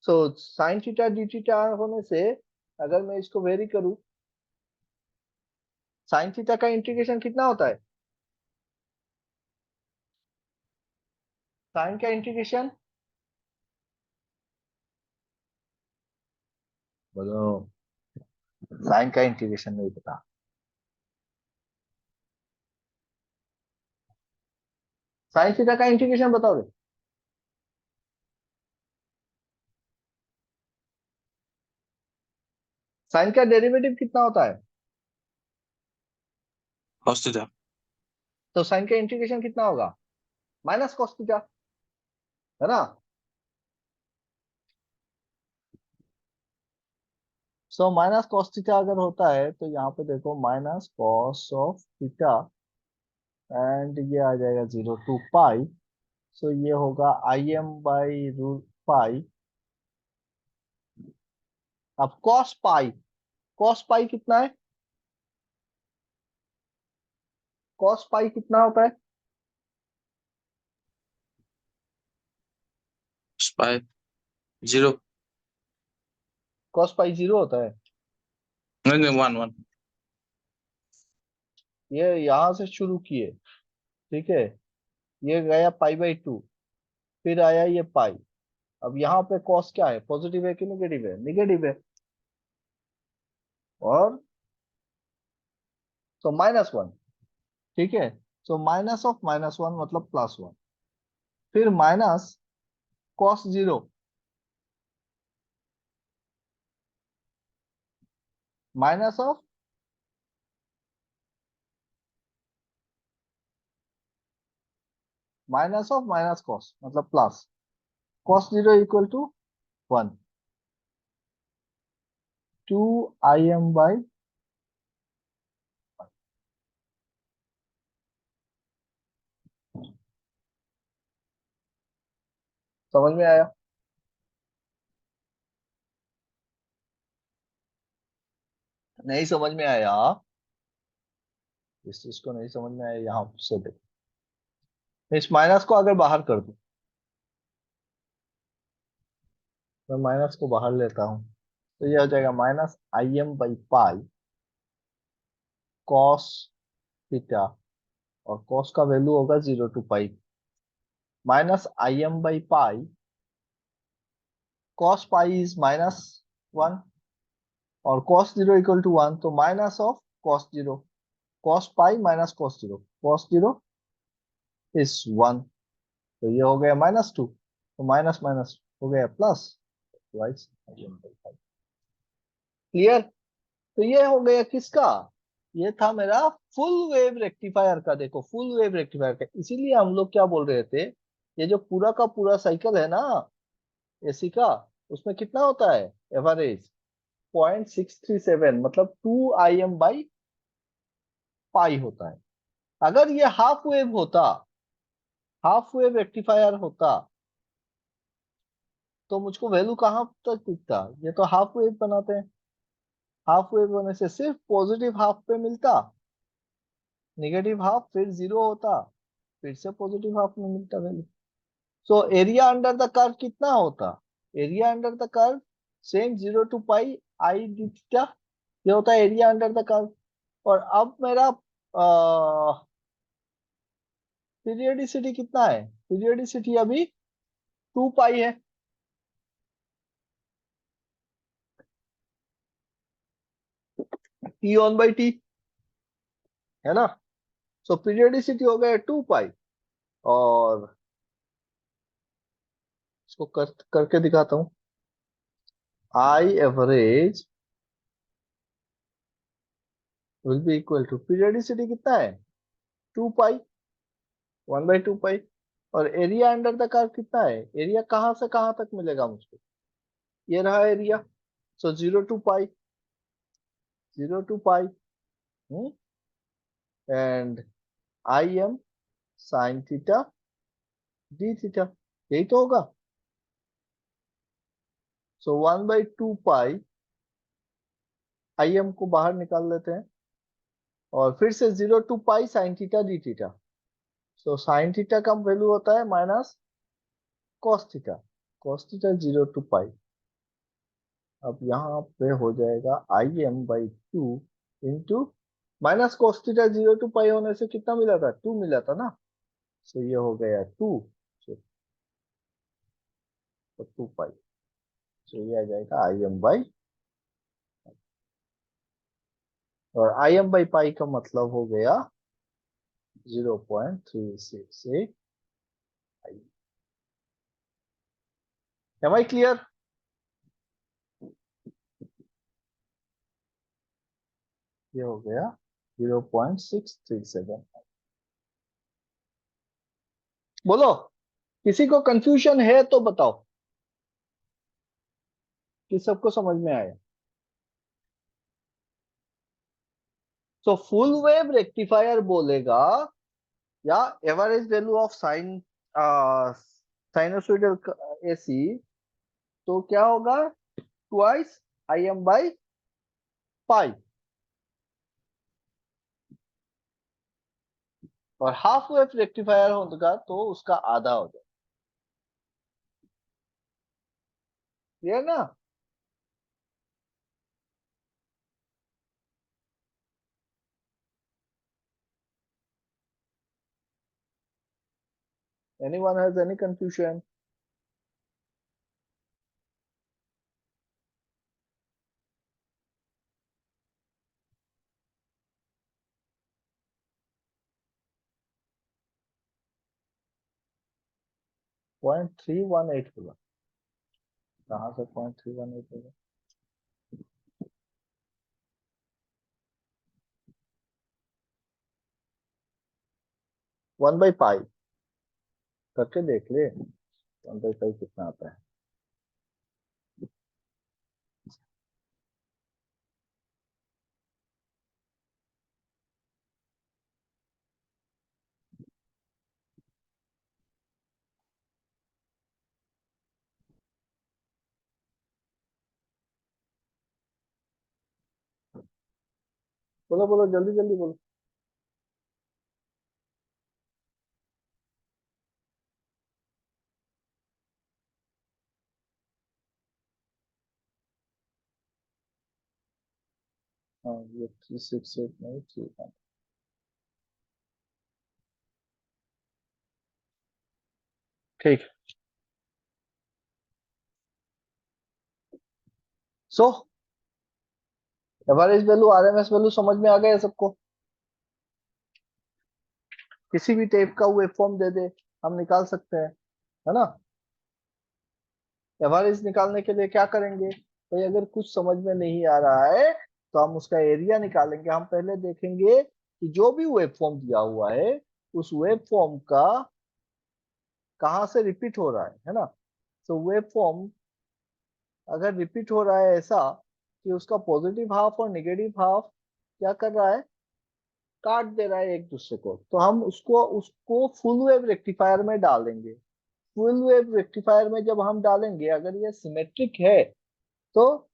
So sine theta D theta होने से, अगर मैं इसको वेरी करूं, साइन थीटा का इंटीग्रेशन कितना होता है? साइन का इंटीग्रेशन बोलो। साइन का इंटीग्रेशन नहीं पता। साइन थीटा का इंटीग्रेशन बताओ रे। साइन का डेरिवेटिव कितना होता है? cos theta. तो साइन का इंटीग्रेशन कितना होगा? माइनस कॉस थीटा, है ना? सो माइनस कॉस थीटा अगर होता है तो यहाँ पे देखो minus cos of theta and ये आ जाएगा 0 to पाई। सो ये होगा Im/√पाई। अब कॉस पाई कितना है? कॉस पाई कितना होता है? पाई 0। कॉस पाई 0 होता है। नहीं नहीं 1 1। ये यहां से शुरू किए, ठीक है, ये गया पाई/2, फिर आया ये पाई। अब यहाँ पे कॉस क्या है? पॉजिटिव है कि निगेटिव है? निगेटिव है। और तो -1, ठीक है। सो माइनस ऑफ -1 मतलब +1, फिर minus cos 0, minus of minus cos मतलब plus cos 0 equal to 1 2Im/। समझ में आया? नहीं समझ में आया? इस चीज को नहीं समझ में आया, यहाँ से देखो। इस माइनस को अगर बाहर कर दूं, मैं माइनस को बाहर लेता हूं तो ये हो जाएगा -Im/पाई कॉस थीटा, और कॉस का वैल्यू होगा 0 to पाई, -Im/पाई cos पाई इज -1, और cos 0 इक्वल टू 1, तो minus of cos 0, cos pi minus cos 0, cos 0 is 1, तो ये हो गया -2, तो माइनस माइनस हो गया प्लस, ट्वाइस Im/पाई। क्लियर? तो ये हो गया किसका? ये था मेरा फुल वेव रेक्टिफायर का। देखो फुल वेव रेक्टिफायर का, इसीलिए हम लोग क्या बोल रहे थे, ये जो पूरा का पूरा साइकिल है ना एसी का, उसमें कितना होता है एवरेज? 0.637 मतलब 2Im/पाई होता है। अगर ये हाफ वेव होता, हाफ वेव रेक्टिफायर होता, तो मुझको वैल्यू कहाँ तक दिखता? ये तो हाफ वेव बनाते हैं, हाफ वेव होने से सिर्फ पॉजिटिव हाफ पे मिलता, नेगेटिव हाफ फिर 0 होता, फिर से पॉजिटिव हाफ में मिलता value. So area under the curve कितना होता? Area under the curve same 0 to pi I D theta, ये होता है एरिया अंडर द कर्व। और अब मेरा पीरियडिसिटी कितना है? पीरियडिसिटी अभी 2 पाई है। T1/T, है ना? सो पीरियडिसिटी हो गया 2 पाई, और इसको करके दिखाता हूं। I average will be equal to, periodicity कितना है? 2 पाई, 1/2 पाई। और एरिया अंडर द कर्व कितना है? एरिया कहां से कहां तक मिलेगा मुझको? ये रहा area. So 0 to pi, 0 to pi, and Im sine theta D theta, यही तो होगा। सो 1/2 पाई, Im को बाहर निकाल लेते हैं, और फिर से 0 to pi sine theta D theta. So sine theta का वैल्यू होता है minus cos theta, cos theta 0 to पाई। अब यहाँ पे हो जाएगा Im/2 into minus cos theta 0 to पाई होने से कितना मिला था, 2 मिला था ना। तो ये हो गया 2, तो 2 पाई, तो ये आ जाएगा Im/, और Im/पाई का मतलब हो गया 0.368। Am I clear? ये हो गया 0.637। बोलो, किसी को कंफ्यूजन है तो बताओ, कि सबको समझ में आया। तो फुल वेव रेक्टिफायर बोलेगा, या average value of sinusoidal AC, तो क्या होगा, ट्वाइस Im/पाई, और हाफ वेव रेक्टिफायर होगा तो उसका आधा हो जाएगा। क्लियर ना? Anyone has any confusion? Point 318 होगा, कहाँ से 0.318 होगा? वन बाई पाई करके देख ले, 1/पाई कितना आता है। बोलो बोलो, जल्दी जल्दी बोलो। हाँ, ये 368 नहीं, 3 ठीक। So average value, RMS value समझ में आ गया सबको? किसी भी टाइप का वेव फॉर्म दे दे, हम निकाल सकते हैं, है ना। एवरेज निकालने के लिए क्या करेंगे भाई, अगर कुछ समझ में नहीं आ रहा है तो हम उसका एरिया निकालेंगे। हम पहले देखेंगे कि जो भी वेव फॉर्म दिया हुआ है, उस वेव फॉर्म का कहाँ से रिपीट हो रहा है ना। तो वेव फॉर्म अगर रिपीट हो रहा है ऐसा कि उसका पॉजिटिव हाफ और नेगेटिव हाफ क्या कर रहा है, काट दे रहा है एक दूसरे को, तो हम उसको उसको फुल वेव रेक्टिफायर में डाल देंगे। फुल वेव रेक्टिफायर में जब हम डालेंगे, अगर ये सिमेट्रिक है, तो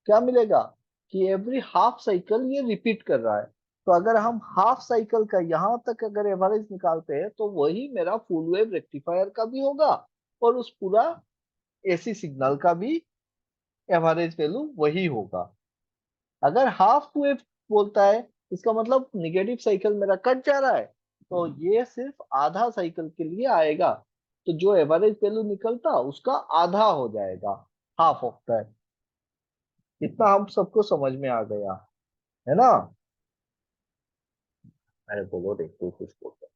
क्या मिलेगा कि एवरी हाफ साइकिल ये रिपीट कर रहा है। तो अगर हम हाफ साइकिल का यहां तक अगर एवरेज निकालते हैं, तो वही मेरा फुल वेव रेक्टिफायर का भी होगा, और उस पूरा एसी सिग्नल का भी एवरेज वैल्यू वही होगा। अगर हाफ वेव बोलता है, इसका मतलब निगेटिव साइकिल मेरा कट जा रहा है, तो ये सिर्फ आधा साइकिल के लिए आएगा, तो जो एवरेज वैल्यू निकलता उसका आधा हो जाएगा, हाफ ऑफ दैट। इतना हम सबको समझ में आ गया, है ना। अरे बोलो, देखो कुछ बोलते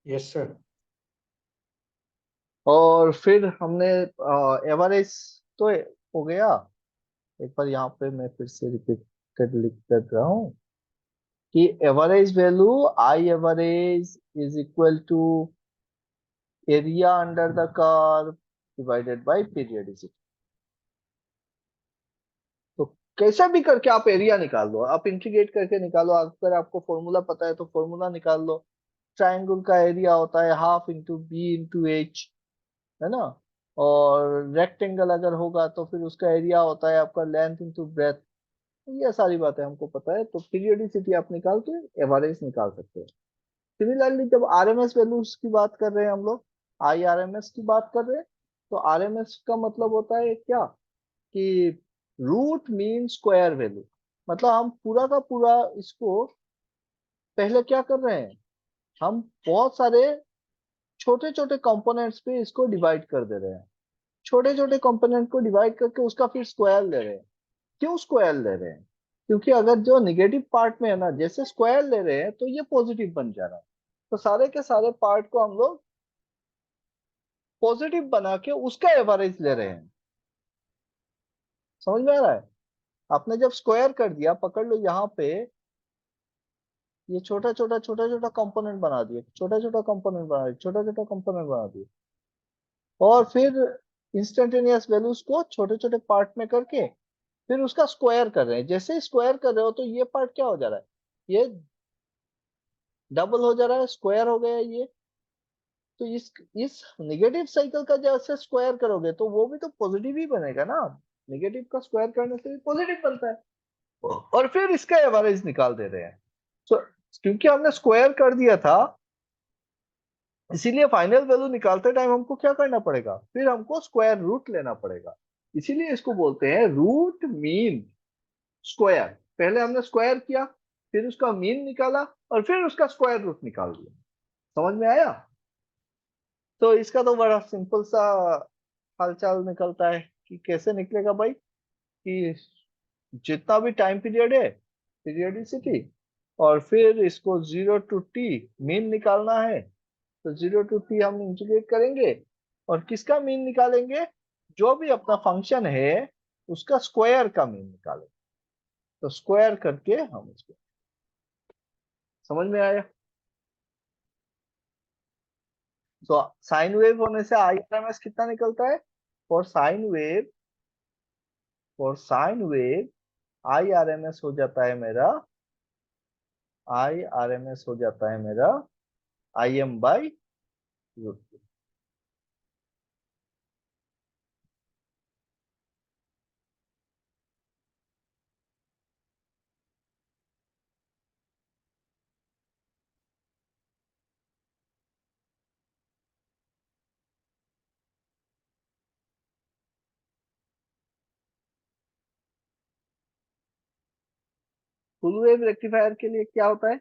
यस सर। और फिर हमने एवरेज तो हो गया। एक बार यहाँ पे मैं फिर से रिपीट कर लिख कर रहा हूँ कि average value I average is equal to area under the curve divided by periodicity. तो कैसे भी करके आप एरिया निकाल लो, आप इंटीग्रेट करके निकालो, अगर आपको फॉर्मूला पता है तो फॉर्मूला निकाल लो। ट्राइंगल का एरिया होता है half into B into H, है ना। और रेक्टेंगल अगर होगा तो फिर उसका एरिया होता है आपका लेंथ इंटू ब्रेथ। ये सारी बातें हमको पता है, तो पीरियडिसिटी आप निकाल के एवरेज निकाल सकते हैं। सिमिलरली जब आरएमएस वैल्यूज की बात कर रहे हैं हम लोग, IRMS की बात कर रहे हैं, तो आरएमएस का मतलब होता है क्या कि रूट मीन स्क्वायर वैल्यू, मतलब हम पूरा का पूरा इसको पहले क्या कर रहे हैं, हम बहुत सारे छोटे छोटे कंपोनेंट्स पे इसको डिवाइड कर दे रहे हैं, छोटे छोटे कंपोनेंट को डिवाइड करके उसका फिर स्क्वायर ले रहे हैं। क्यों स्क्वायर ले रहे हैं? क्योंकि अगर जो निगेटिव पार्ट में है ना, जैसे स्क्वायर ले रहे हैं तो ये पॉजिटिव बन जा रहा है, तो सारे के सारे पार्ट को हम लोग पॉजिटिव बना के उसका एवरेज ले रहे हैं। समझ में आ रहा है? आपने जब स्क्वायर कर दिया, पकड़ लो यहाँ पे ये छोटा छोटा कंपोनेंट बना दिए, छोटा छोटा कंपोनेंट बना दिए, छोटा छोटा कंपोनेंट बना दिए, और फिर इंस्टेंटेनियस वैल्यूज को छोटे छोटे पार्ट में करके फिर उसका स्क्वायर कर रहे हैं। जैसे ही स्क्वायर कर रहे हो तो ये पार्ट क्या हो जा रहा है, ये डबल हो जा रहा है, स्क्वायर हो गया ये। तो इस नेगेटिव साइकिल का जैसे स्क्वायर करोगे तो वो भी तो पॉजिटिव ही बनेगा ना, नेगेटिव का स्क्वायर करने से भी पॉजिटिव बनता है। और फिर इसका एवरेज निकाल दे रहे हैं। तो क्योंकि हमने स्क्वायर कर दिया था, इसीलिए फाइनल वैल्यू निकालते टाइम हमको क्या करना पड़ेगा, फिर हमको स्क्वायर रूट लेना पड़ेगा। इसीलिए इसको बोलते हैं रूट मीन स्क्वायर। पहले हमने स्क्वायर किया, फिर उसका मीन निकाला, और फिर उसका स्क्वायर रूट निकाल दिया। समझ में आया? तो इसका तो बड़ा सिंपल सा हालचाल निकलता है कि कैसे निकलेगा भाई, कि जितना भी टाइम पीरियड है, पीरियडिसिटी, और फिर इसको 0 to t मीन निकालना है, तो 0 to t हम इंटीग्रेट करेंगे और किसका मीन निकालेंगे, जो भी अपना फंक्शन है उसका स्क्वायर का मीन निकालेंगे। तो स्क्वायर करके हम इसको, समझ में आया? तो साइन वेव होने से IRMS कितना निकलता है? फॉर साइन वेव, IRMS हो जाता है मेरा, IRMS हो जाता है मेरा Im/√2। फुल वेव रेक्टिफायर के लिए क्या होता है?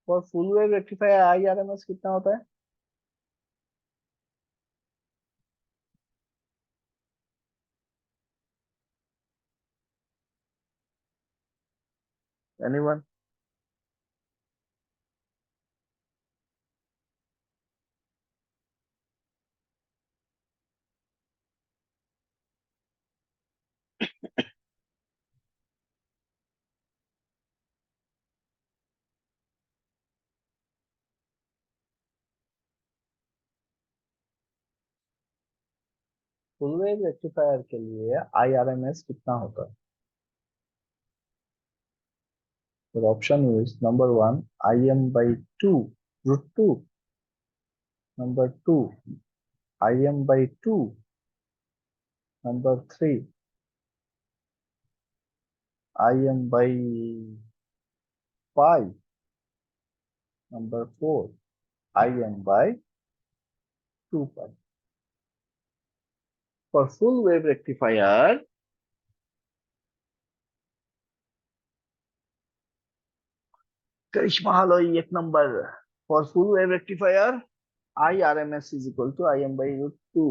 For full wave rectifier IRMS कितना होता है? एनीवन? फुल वेव रेक्टिफायर के लिए IRMS कितना होता है? The option is number one, Im/2 √2. Number two, Im/2. Number three, Im/5. Number four, Im/2 pi. For full wave rectifier, करिश्मा हलोई एक number. For full wave rectifier, IRMS is equal to Im/√2.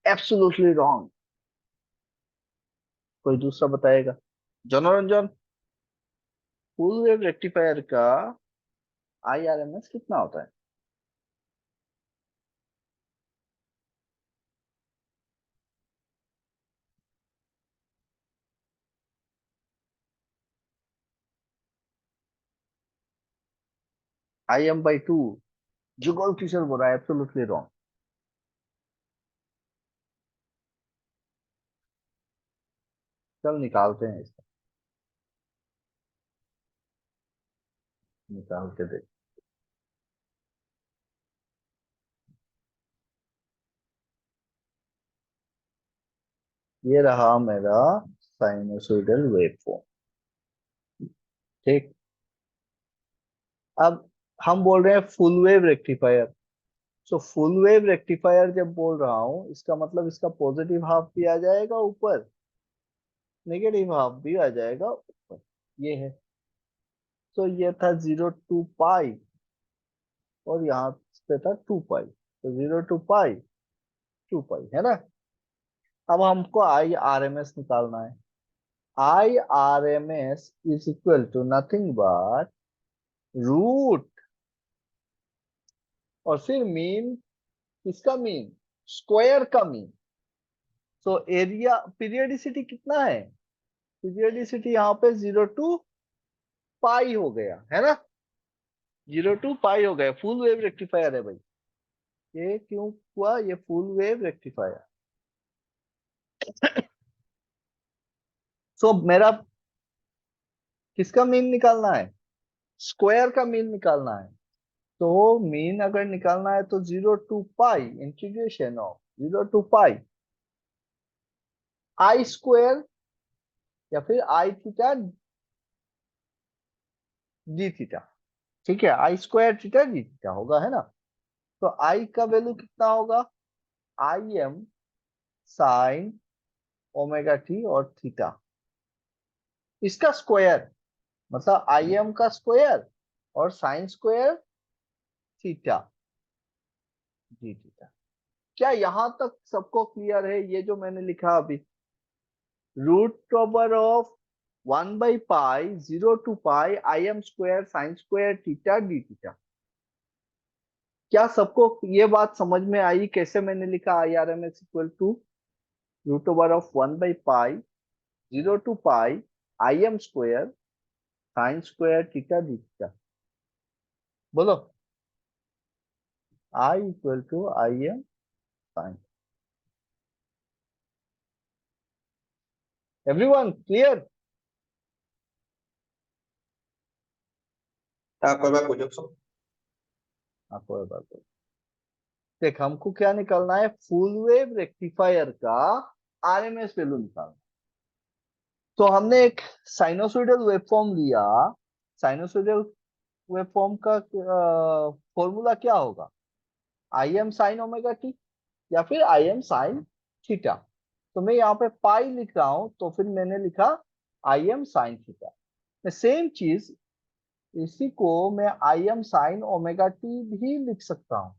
Absolutely wrong. कोई दूसरा बताएगा? जनरंजन, फुल वेव रेक्टिफायर का IRMS कितना होता है? Im/2। जुगल किशोर बोल रहा है एब्सोल्युटली रॉन्ग। चल निकालते हैं इसका, निकाल के देख। ये रहा मेरा साइनोसॉइडल वेवफॉर्म। ठीक, अब हम बोल रहे हैं full wave rectifier. So full wave rectifier जब बोल रहा हूं, इसका मतलब इसका पॉजिटिव हाफ भी आ जाएगा ऊपर, नेगेटिव हाफ भी आ जाएगा ऊपर, ये है। तो ये था 0 to π, और यहाँ पे था 2π, तो 0 to π 2π है ना। अब हमको आई आर एम एस निकालना है। I R M S is equal to nothing but root, और फिर मीन, किसका मीन, स्क्वायर का मीन। तो एरिया, पीरियडिसिटी कितना है, पीरियडिसिटी यहाँ पे 0 to π हो गया है ना, 0 to π हो गया। फुल वेव रेक्टिफायर है भाई, ये क्यों हुआ, ये फुल वेव रेक्टिफायर। सो मेरा किसका मीन निकालना है, स्क्वायर का मीन निकालना है। तो मीन अगर निकालना है तो 0 to π integration of 0 to π I square, या फिर आई थीटा डी थीटा। ठीक है, I square theta D theta होगा, है ना। तो आई का वैल्यू कितना होगा, I M sine omega T और थीटा, इसका स्क्वायर, मतलब आई एम का स्क्वायर और sine square theta D theta. क्या यहां तक सबको क्लियर है, ये जो मैंने लिखा अभी, root over of 1/π 0 to π I M square sine square theta D theta. क्या सबको ये बात समझ में आई, कैसे मैंने लिखा I R M S equal to root over of 1/π 0 to π I M square sine square theta D theta. बोलो, I equal to I M sine. Everyone clear? कोई बात पूछो। आपको ये बात है। देख, हमको क्या निकालना है, फुल वेव रेक्टिफायर का आरएमएस वैल्यू निकालना। तो हमने एक साइनोसॉइडल वेवफॉर्म लिया, साइनोसॉइडल वेवफॉर्म का फॉर्मूला क्या होगा, I M sine omega T या फिर आई एम साइन थीटा। तो मैं यहाँ पे पाई लिख रहा हूं, तो फिर मैंने लिखा आई एम साइन थीटा। मैं सेम चीज, इसी को मैं आई एम साइन ओमेगा टी भी लिख सकता हूँ।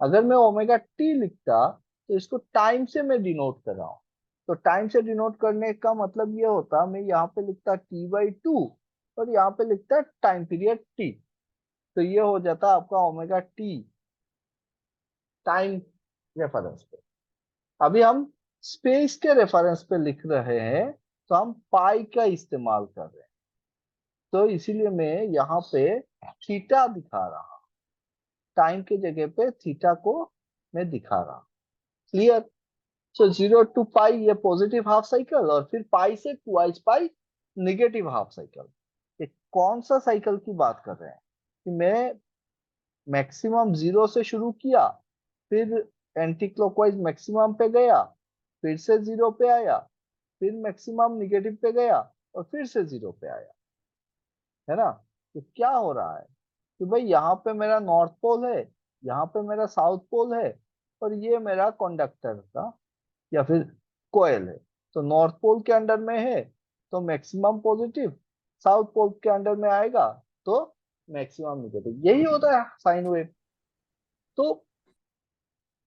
अगर मैं ओमेगा टी लिखता तो इसको टाइम से मैं डिनोट कर रहा हूँ। तो टाइम से डिनोट करने का मतलब ये होता, मैं यहाँ पे लिखता t/2 और यहाँ पे लिखता टाइम पीरियड t। तो ये हो जाता आपका ओमेगा टी टाइम रेफरेंस पे। अभी हम स्पेस के रेफरेंस पे लिख रहे हैं, तो हम पाई का इस्तेमाल कर रहे हैं, तो इसीलिए मैं यहाँ पे थीटा दिखा रहा हूँ, टाइम के जगह पे थीटा को मैं दिखा रहा हूँ। क्लियर? सो 0 to π ये पॉजिटिव हाफ साइकिल, और फिर पाई से 2i नेगेटिव हाफ साइकिल। ये कौन सा साइकिल की बात कर रहे हैं, कि मैं मैक्सिमम 0 से शुरू किया, फिर एंटी क्लॉकवाइज मैक्सिमम पे गया, फिर से 0 पे आया, फिर मैक्सिमम नेगेटिव पे गया, और फिर से 0 पे आया, है ना। तो क्या हो रहा है कि भाई यहाँ पे मेरा नॉर्थ पोल है, यहाँ पे मेरा साउथ पोल है, और ये मेरा कंडक्टर का या फिर कोयल है। तो नॉर्थ पोल के अंडर में है तो मैक्सिमम पॉजिटिव, साउथ पोल के अंडर में आएगा तो मैक्सिमम नेगेटिव। यही होता है साइन वेव। तो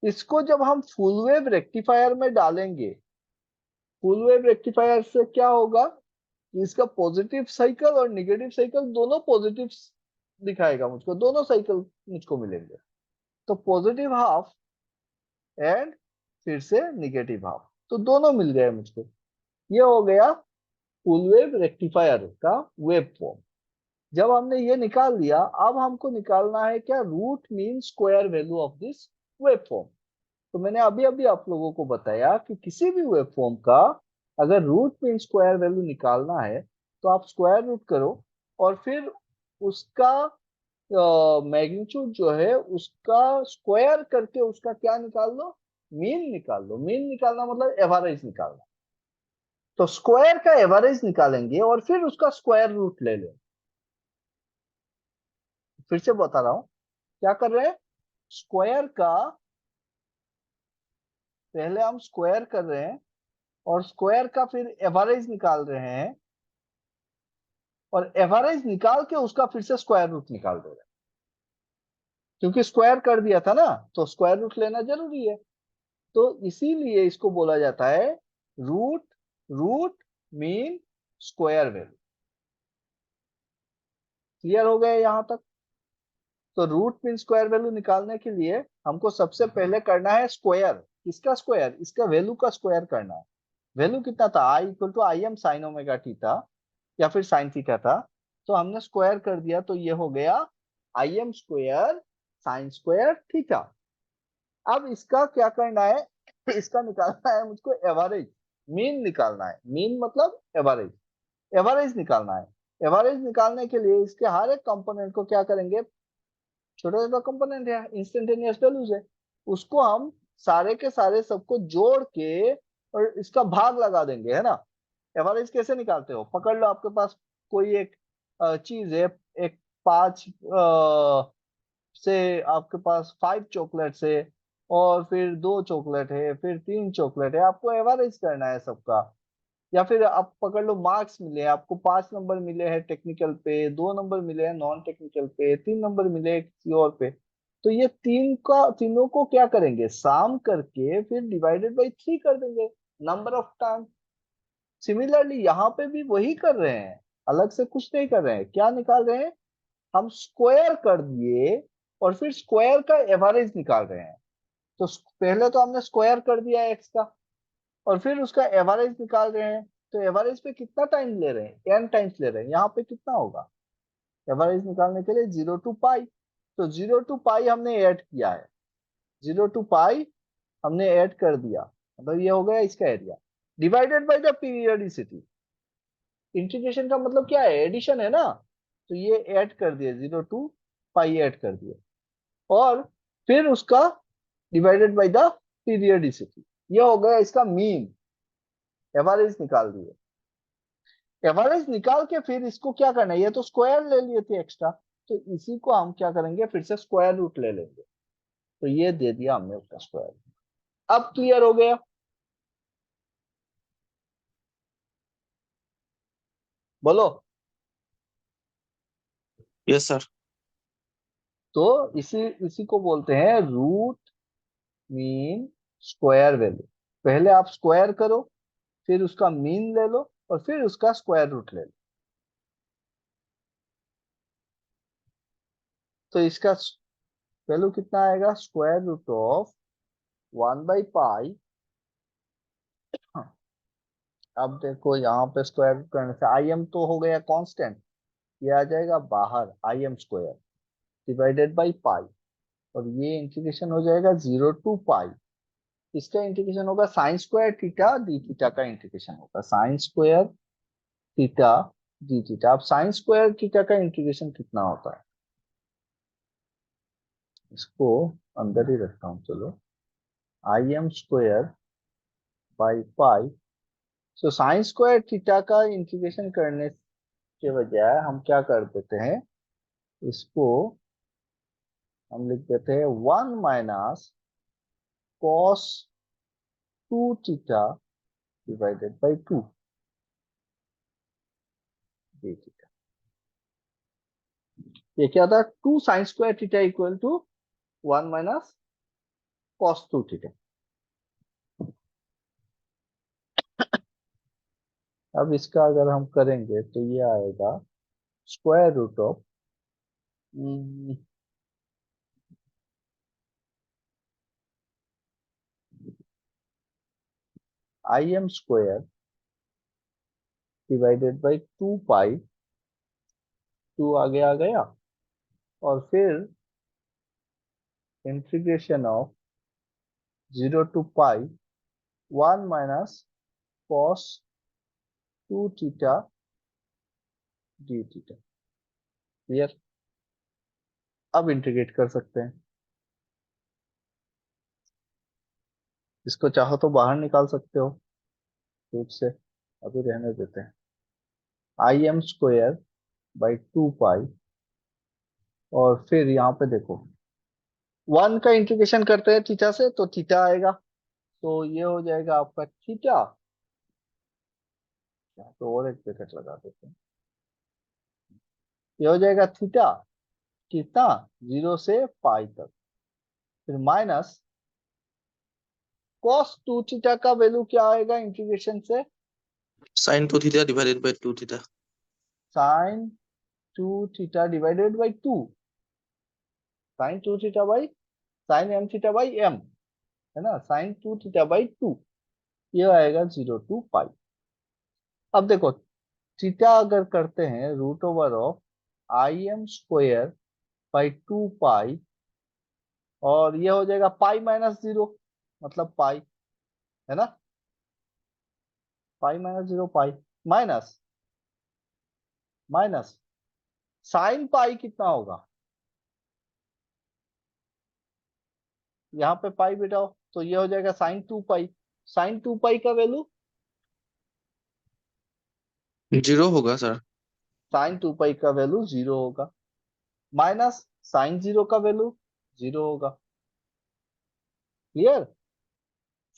इसको जब हम फुल वेव रेक्टिफायर में डालेंगे, फुल वेव रेक्टिफायर से क्या होगा कि इसका पॉजिटिव साइकिल और नेगेटिव साइकिल दोनों पॉजिटिव दिखाएगा मुझको, दोनों साइकिल मुझको मिलेंगे। तो पॉजिटिव हाफ एंड फिर से नेगेटिव हाफ, तो दोनों मिल गए मुझको। ये हो गया फुल वेव रेक्टिफायर का वेव फॉर्म। जब हमने ये निकाल लिया, अब हमको निकालना है क्या, root mean square value of this waveform. तो मैंने अभी अभी आप लोगों को बताया कि किसी भी वेव फॉर्म का अगर रूट मीन स्क्वायर वैल्यू निकालना है तो आप स्क्वायर रूट करो, और फिर उसका मैग्नीट्यूड जो है उसका स्क्वायर करके उसका क्या निकाल लो, मीन निकाल लो। मीन निकालना मतलब एवरेज निकालना। तो स्क्वायर का एवरेज निकालेंगे और फिर उसका स्क्वायर रूट ले लें। फिर से बता रहा हूं, क्या कर रहे हैं, स्क्वायर का पहले हम स्क्वायर कर रहे हैं और स्क्वायर का फिर एवरेज निकाल रहे हैं और एवरेज निकाल के उसका फिर से स्क्वायर रूट निकाल दे रहे हैं, क्योंकि स्क्वायर कर दिया था ना, तो स्क्वायर रूट लेना जरूरी है। तो इसीलिए इसको बोला जाता है root root mean square value. Clear हो गया यहां तक? तो रूट मीन स्क्वायर वैल्यू निकालने के लिए हमको सबसे पहले करना है स्क्वायर। किसका स्क्वायर? इसका वैल्यू का स्क्वायर करना है। वैल्यू कितना था? I equal to I M sine omega theta या फिर साइन थीटा था, तो हमने स्क्वायर कर दिया, तो ये हो गया आई M square sine square theta. अब इसका क्या करना है, इसका निकालना है मुझको एवरेज, मीन निकालना है। मीन मतलब एवरेज, एवरेज निकालना है। एवरेज निकालने के लिए इसके हर एक कंपोनेंट को क्या करेंगे, छोटा छोटा कंपोनेंट है, इंस्टेंटेनियस वैल्यूज है, उसको हम सारे के सारे सबको जोड़ के और इसका भाग लगा देंगे, है ना। एवरेज कैसे निकालते हो, पकड़ लो आपके पास कोई एक चीज है, एक 5 से आपके पास 5 चॉकलेट है और फिर 2 चॉकलेट है, फिर 3 चॉकलेट है, आपको एवरेज करना है सबका। या फिर आप पकड़ लो मार्क्स मिले हैं आपको, 5 नंबर मिले हैं टेक्निकल पे, 2 नंबर मिले हैं नॉन टेक्निकल पे, 3 नंबर मिले हैं किसी और पे, तो ये तीनों को क्या करेंगे, साम करके फिर डिवाइडेड बाई 3 कर देंगे नंबर ऑफ टाइम। सिमिलरली यहाँ पे भी वही कर रहे हैं, अलग से कुछ नहीं कर रहे हैं। क्या निकाल रहे हैं, हम स्क्वायर कर दिए और फिर स्क्वायर का एवरेज निकाल रहे हैं। तो पहले तो हमने स्क्वायर कर दिया एक्स का और फिर उसका एवरेज निकाल रहे हैं। तो एवरेज पे कितना टाइम ले रहे हैं, n टाइम्स ले रहे हैं। यहाँ पे कितना होगा एवरेज निकालने के लिए, 0 टू पाई। तो 0 टू पाई हमने ऐड किया है, 0 टू पाई हमने ऐड कर दिया, मतलब ये हो गया इसका area divided by the periodicity. Integration का मतलब क्या है, एडिशन है ना, तो ये ऐड कर दिए, 0 टू पाई ऐड कर दिए और फिर उसका डिवाइडेड बाय द पीरियडिसिटी। ये हो गया इसका मीन, एवरेज निकाल दिए। एवरेज निकाल के फिर इसको क्या करना है, ये तो स्क्वायर ले लिए थे एक्स्ट्रा, तो इसी को हम क्या करेंगे, फिर से स्क्वायर रूट ले लेंगे। तो ये दे दिया हमने उसका स्क्वायर। अब क्लियर हो गया? बोलो। Yes, sir. तो इसी इसी को बोलते हैं रूट मीन स्क्वायर वैल्यू। पहले आप स्क्वायर करो, फिर उसका मीन ले लो और फिर उसका स्क्वायर रूट ले लो। तो इसका वैल्यू कितना आएगा, स्क्वायर रूट ऑफ 1/पाई। अब देखो यहाँ पे स्क्वायर रूट करने से आई एम तो हो गया कांस्टेंट, ये आ जाएगा बाहर, आई एम स्क्वायर डिवाइडेड बाई पाई, और ये इंटीग्रेशन हो जाएगा 0 टू पाई। इसका इंटीग्रेशन होगा sign square theta D theta का इंटीग्रेशन होगा, sign square theta D theta. अब साइन स्क्वायर थीटा का इंटीग्रेशन कितना होता है, इसको अंदर ही रखता हूँ चलो, आई M square by pi. So sine square theta का इंटीग्रेशन करने के बजाय हम क्या कर देते हैं, इसको हम लिख देते हैं 1 - cos 2 theta divided by 2 D theta. ये क्या था, 2 sine square theta equal to 1 - cos 2 theta. अब इसका अगर हम करेंगे तो ये आएगा square root of I M square divided by 2 pi, 2 आगे आ गया, और फिर integration of 0 to pi 1 - cos 2 theta D theta. Clear? अब इंटीग्रेट कर सकते हैं, इसको चाहो तो बाहर निकाल सकते हो रूट से, अभी रहने देते हैं। आई एम स्क्वायर बाई 2 पाई और फिर यहाँ पे देखो 1 का इंटीग्रेशन करते हैं थीटा से तो थीटा आएगा, तो ये हो जाएगा आपका थीटा। यहाँ तो और एक ब्रैकेट लगा देते हैं, ये हो जाएगा थीटा कितना, 0 से पाई तक, फिर माइनस cos 2 थीटा का वैल्यू क्या आएगा इंटीग्रेशन से, Sin 2 theta divided by 2 theta. sin 2 theta divided by 2, sin 2 theta by sin m theta by m, है ना, sin 2 थीटा बाई 2, ये आएगा 0 टू पाई। अब देखो थीटा अगर करते हैं root over of I M square by 2 pi, और ये हो जाएगा पाई माइनस 0, मतलब पाई, है ना, पाई माइनस 0 पाई, माइनस माइनस साइन पाई कितना होगा, यहाँ पे पाई बिठाओ तो ये हो जाएगा साइन 2 पाई, साइन 2 पाई का वैल्यू, 0 होगा सर। साइन 2 पाई का वैल्यू 0 होगा, माइनस साइन 0 का वैल्यू 0 होगा, क्लियर,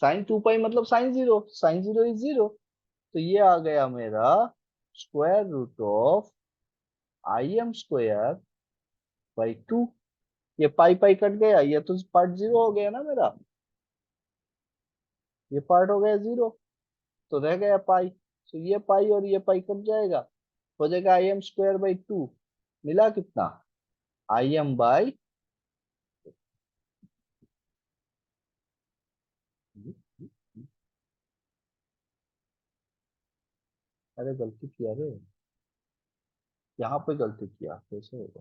साइन 2 पाई मतलब साइन 0, साइन 0 इज 0, तो ये आ गया मेरा square root of I M square by 2, ये पाई पाई कट गया, ये तो पार्ट 0 हो गया ना मेरा, ये पार्ट हो गया 0, तो रह गया पाई, तो ये पाई और ये पाई कट जाएगा, हो जाएगा आई एम स्क्वायर बाई 2, मिला कितना, आई एम बाई, अरे गलती किया रे, यहाँ पे गलती किया, कैसे होगा,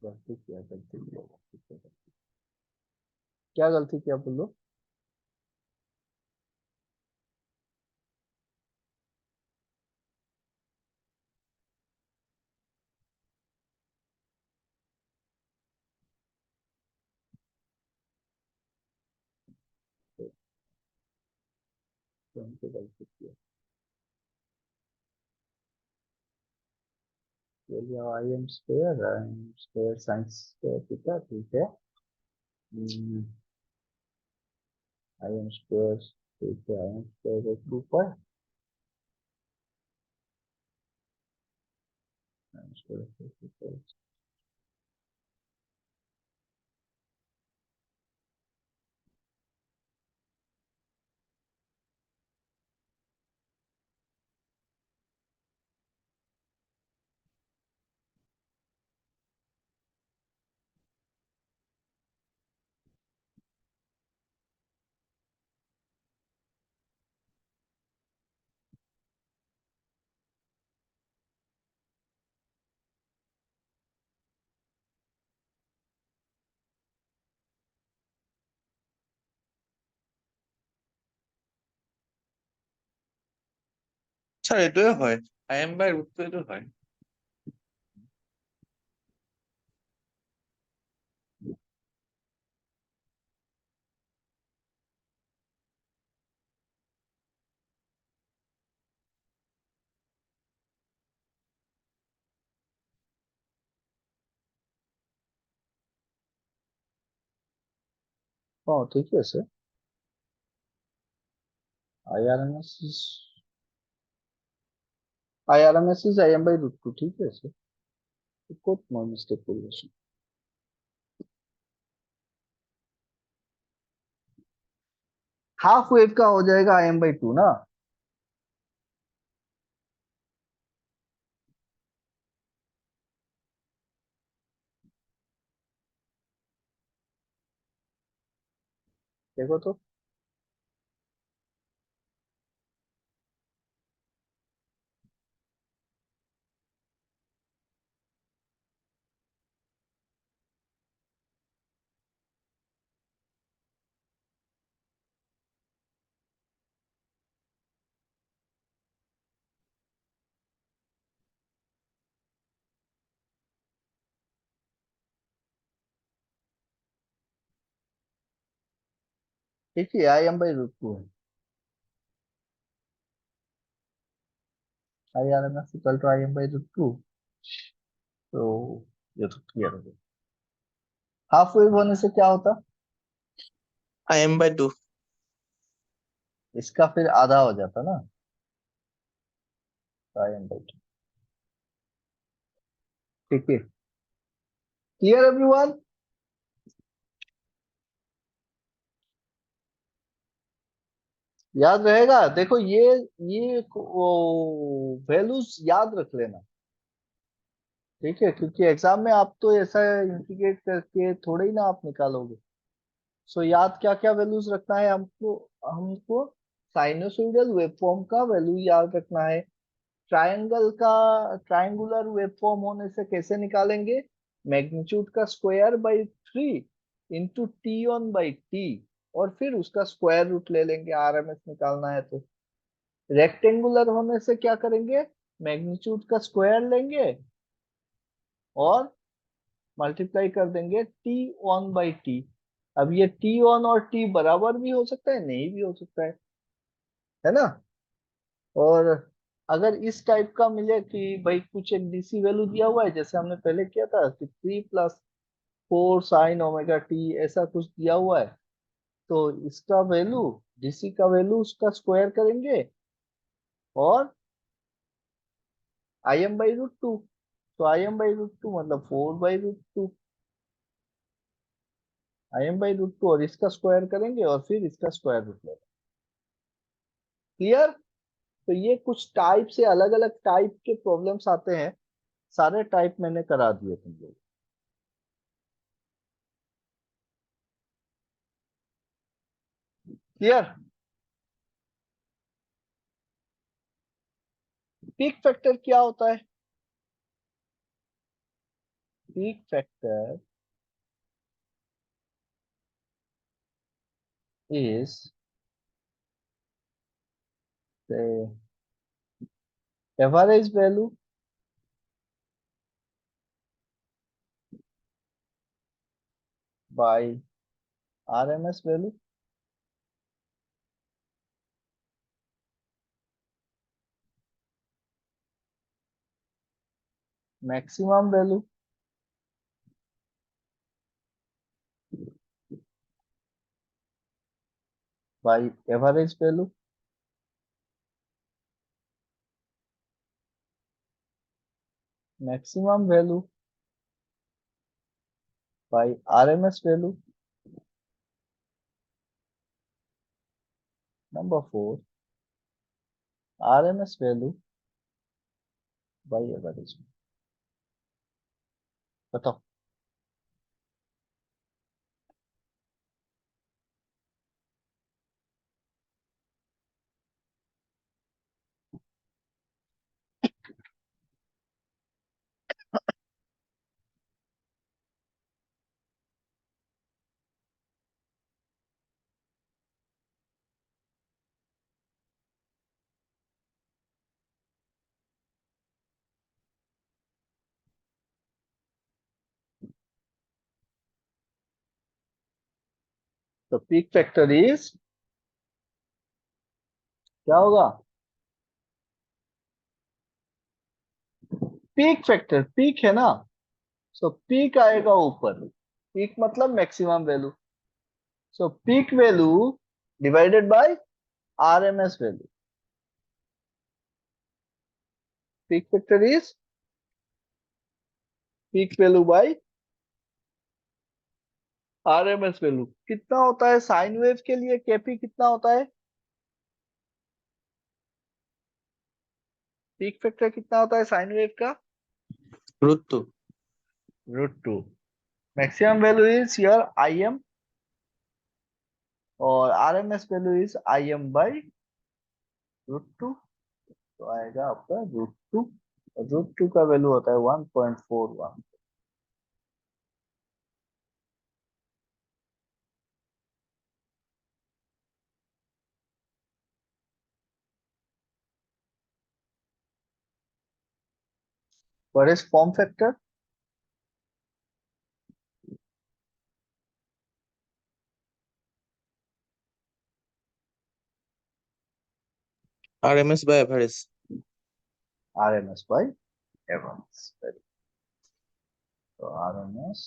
गलती किया, क्या गलती किया बोलो, कौन सी गलती किया, चलिए आई M square science square theta, ठीक है, आई एम स्क्वायर, ठीक है, आई एम स्क्वायर बाई 2 पर, आई एम स्क्वायर बाई 2 पर, স্যার এইটোৱে হয়, আই এম বাই ৰুটটো এইটো হয়। ठीक है sir, I R M S is, I R M S is I M by root 2, ठीक है सर, कोई no mistake correlation, half wave का हो जाएगा आई एम बाई 2 ना, देखो तो, ठीक है, आई एम बाई रूट 2 है, I R M S equal to I M by root two. तो ये तो क्लियर हो गया। हाफ वेव होने से क्या होता? IM/2। इसका फिर आधा हो जाता ना, आई एम बाई टू। ठीक है, क्लियर एवरीवन? याद रहेगा? देखो ये वैल्यूज याद रख लेना, ठीक है, क्योंकि एग्जाम में आप तो ऐसा इंटीग्रेट करके थोड़े ही ना आप निकालोगे। सो याद क्या क्या वैल्यूज रखना है हमको? हमको साइनोसॉइडल वेवफॉर्म का वैल्यू याद रखना है। ट्रायंगल का, ट्रायंगुलर वेवफॉर्म होने से कैसे निकालेंगे? मैग्नीट्यूड का square by 3 into T on by T, और फिर उसका स्क्वायर रूट ले लेंगे, आरएमएस निकालना है तो। रेक्टेंगुलर होने से क्या करेंगे? मैग्नीट्यूड का स्क्वायर लेंगे और मल्टीप्लाई कर देंगे टी ऑन बाई टी। अब ये टी ऑन और टी बराबर भी हो सकता है, नहीं भी हो सकता है ना? और अगर इस टाइप का मिले कि भाई कुछ एक डीसी वैल्यू दिया हुआ है, जैसे हमने पहले किया था कि 3 + 4 साइन ओमेगा टी, ऐसा कुछ दिया हुआ है, तो इसका वैल्यू, डीसी का वैल्यू उसका स्क्वायर करेंगे और I M by root two. तो I M by root two मतलब 4/√2, I M by root two, और इसका स्क्वायर करेंगे और फिर इसका स्क्वायर रूट लेंगे। क्लियर? तो ये कुछ टाइप से अलग अलग टाइप के प्रॉब्लम्स आते हैं, सारे टाइप मैंने करा दिए तुम लोग। क्लियर? पीक फैक्टर क्या होता है? Peak factor is the average value by RMS value maximum value by average value maximum value by RMS value. Number 4, RMS value by average. बताओ। तो पीक फैक्टर इज क्या होगा? पीक फैक्टर, पीक है ना, सो पीक आएगा ऊपर, पीक मतलब maximum value, so peak value divided by RMS value. Peak factor is peak value by RMS value. कितना होता है साइन वेव के लिए? केपी कितना होता है? पीक फैक्टर कितना होता है साइन वेव का? √2। √2। Maximum value is your I M, और RMS value is I M by √2। तो आएगा आपका √2, और √2 का वैल्यू होता है 1.41। What is form factor? RMS by average। RMS by Evans. तो RMS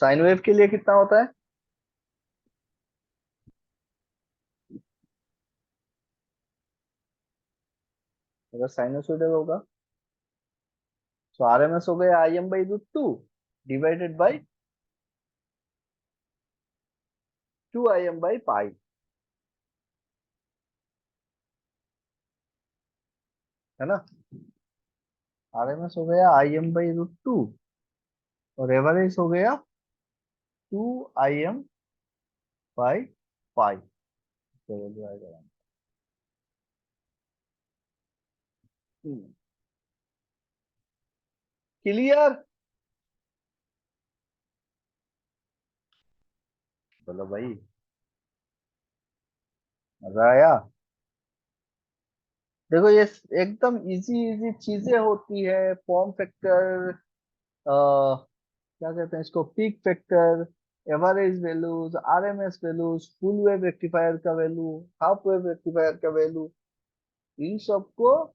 साइन वेव के लिए कितना होता है? अगर साइनोसॉइडल होगा तो RMS हो गया Im/√2 डिवाइडेड बाय 2Im/π। है ना? RMS हो गया Im/√2 और एवरेज हो गया 2Im/π। तो वैल्यू आएगा। क्लियर? बोलो भाई, मजा आया? देखो ये एकदम इजी इजी चीजें होती है। फॉर्म फैक्टर, क्या कहते हैं इसको, peak factor, average values, RMS values, full wave rectifier का वैल्यू, हाफ वेव रेक्टिफायर का वैल्यू, इन सबको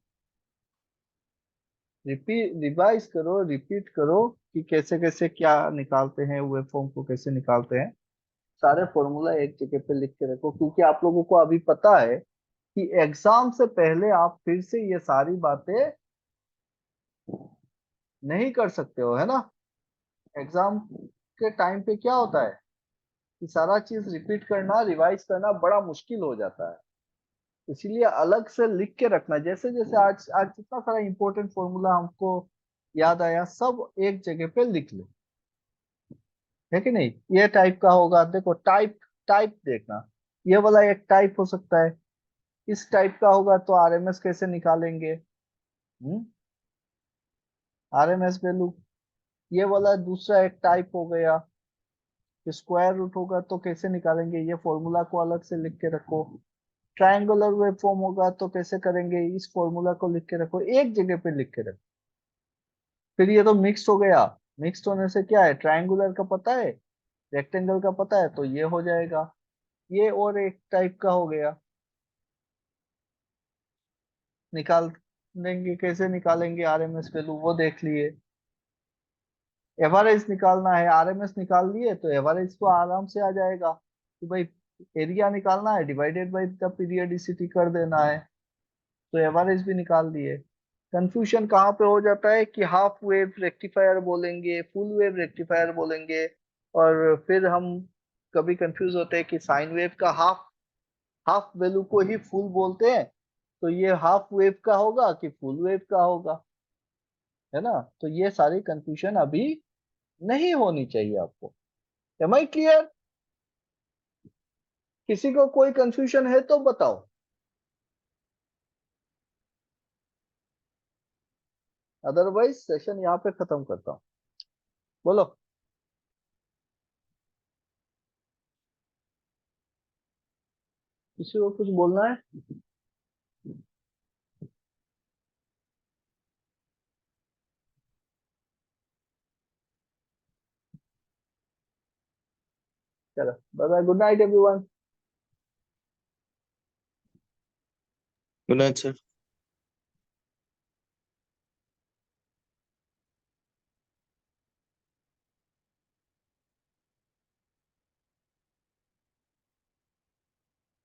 रिवाइज करो, रिपीट करो कि कैसे कैसे क्या निकालते हैं, वेव फॉर्म को कैसे निकालते हैं। सारे फॉर्मूला एक जगह पे लिख के रखो, क्योंकि आप लोगों को अभी पता है कि एग्जाम से पहले आप फिर से ये सारी बातें नहीं कर सकते हो, है ना? एग्जाम के टाइम पे क्या होता है कि सारा चीज रिपीट करना, रिवाइज करना बड़ा मुश्किल हो जाता है। इसीलिए अलग से लिख के रखना। जैसे जैसे आज आज जितना सारा इंपॉर्टेंट फॉर्मूला हमको याद आया, सब एक जगह पे लिख लो, है कि नहीं? ये टाइप का होगा, देखो टाइप टाइप देखना, ये वाला एक टाइप हो सकता है। इस टाइप का होगा तो आरएमएस कैसे निकालेंगे? आरएमएस वैल्यू, ये वाला दूसरा एक टाइप हो गया। स्क्वायर रूट होगा तो कैसे निकालेंगे? ये फॉर्मूला को अलग से लिख के रखो। ट्रायंगुलर वेव फॉर्म होगा तो कैसे करेंगे? इस फॉर्मूला को लिख के रखो, एक जगह पे लिख के रखो। फिर ये तो मिक्स हो गया। मिक्स होने से क्या है, ट्रायंगुलर का पता है, रेक्टेंगल का पता है, तो ये हो जाएगा। ये और एक टाइप का हो गया। निकाल देंगे, कैसे निकालेंगे आरएमएस वैल्यू वो देख लिए। एवरेज निकालना है, आरएमएस निकाल लिए तो एवरेज तो आराम से आ जाएगा कि भाई एरिया निकालना है, डिवाइडेड बाय द पीरियडिसिटी कर देना है, तो एवरेज भी निकाल दिए। कंफ्यूजन कहाँ पे हो जाता है कि हाफ वेव रेक्टिफायर बोलेंगे, फुल वेव रेक्टिफायर बोलेंगे, और फिर हम कभी कंफ्यूज होते हैं कि साइन वेव का हाफ हाफ वैल्यू को ही फुल बोलते हैं, तो ये हाफ वेव का होगा कि फुल वेव का होगा, है ना? तो ये सारी कंफ्यूजन अभी नहीं होनी चाहिए आपको। Am I clear? किसी को कोई कंफ्यूजन है तो बताओ, अदरवाइज सेशन यहाँ पे खत्म करता हूँ। बोलो। किसी को कुछ बोलना है? चलो, bye bye, good night everyone. Good night sir.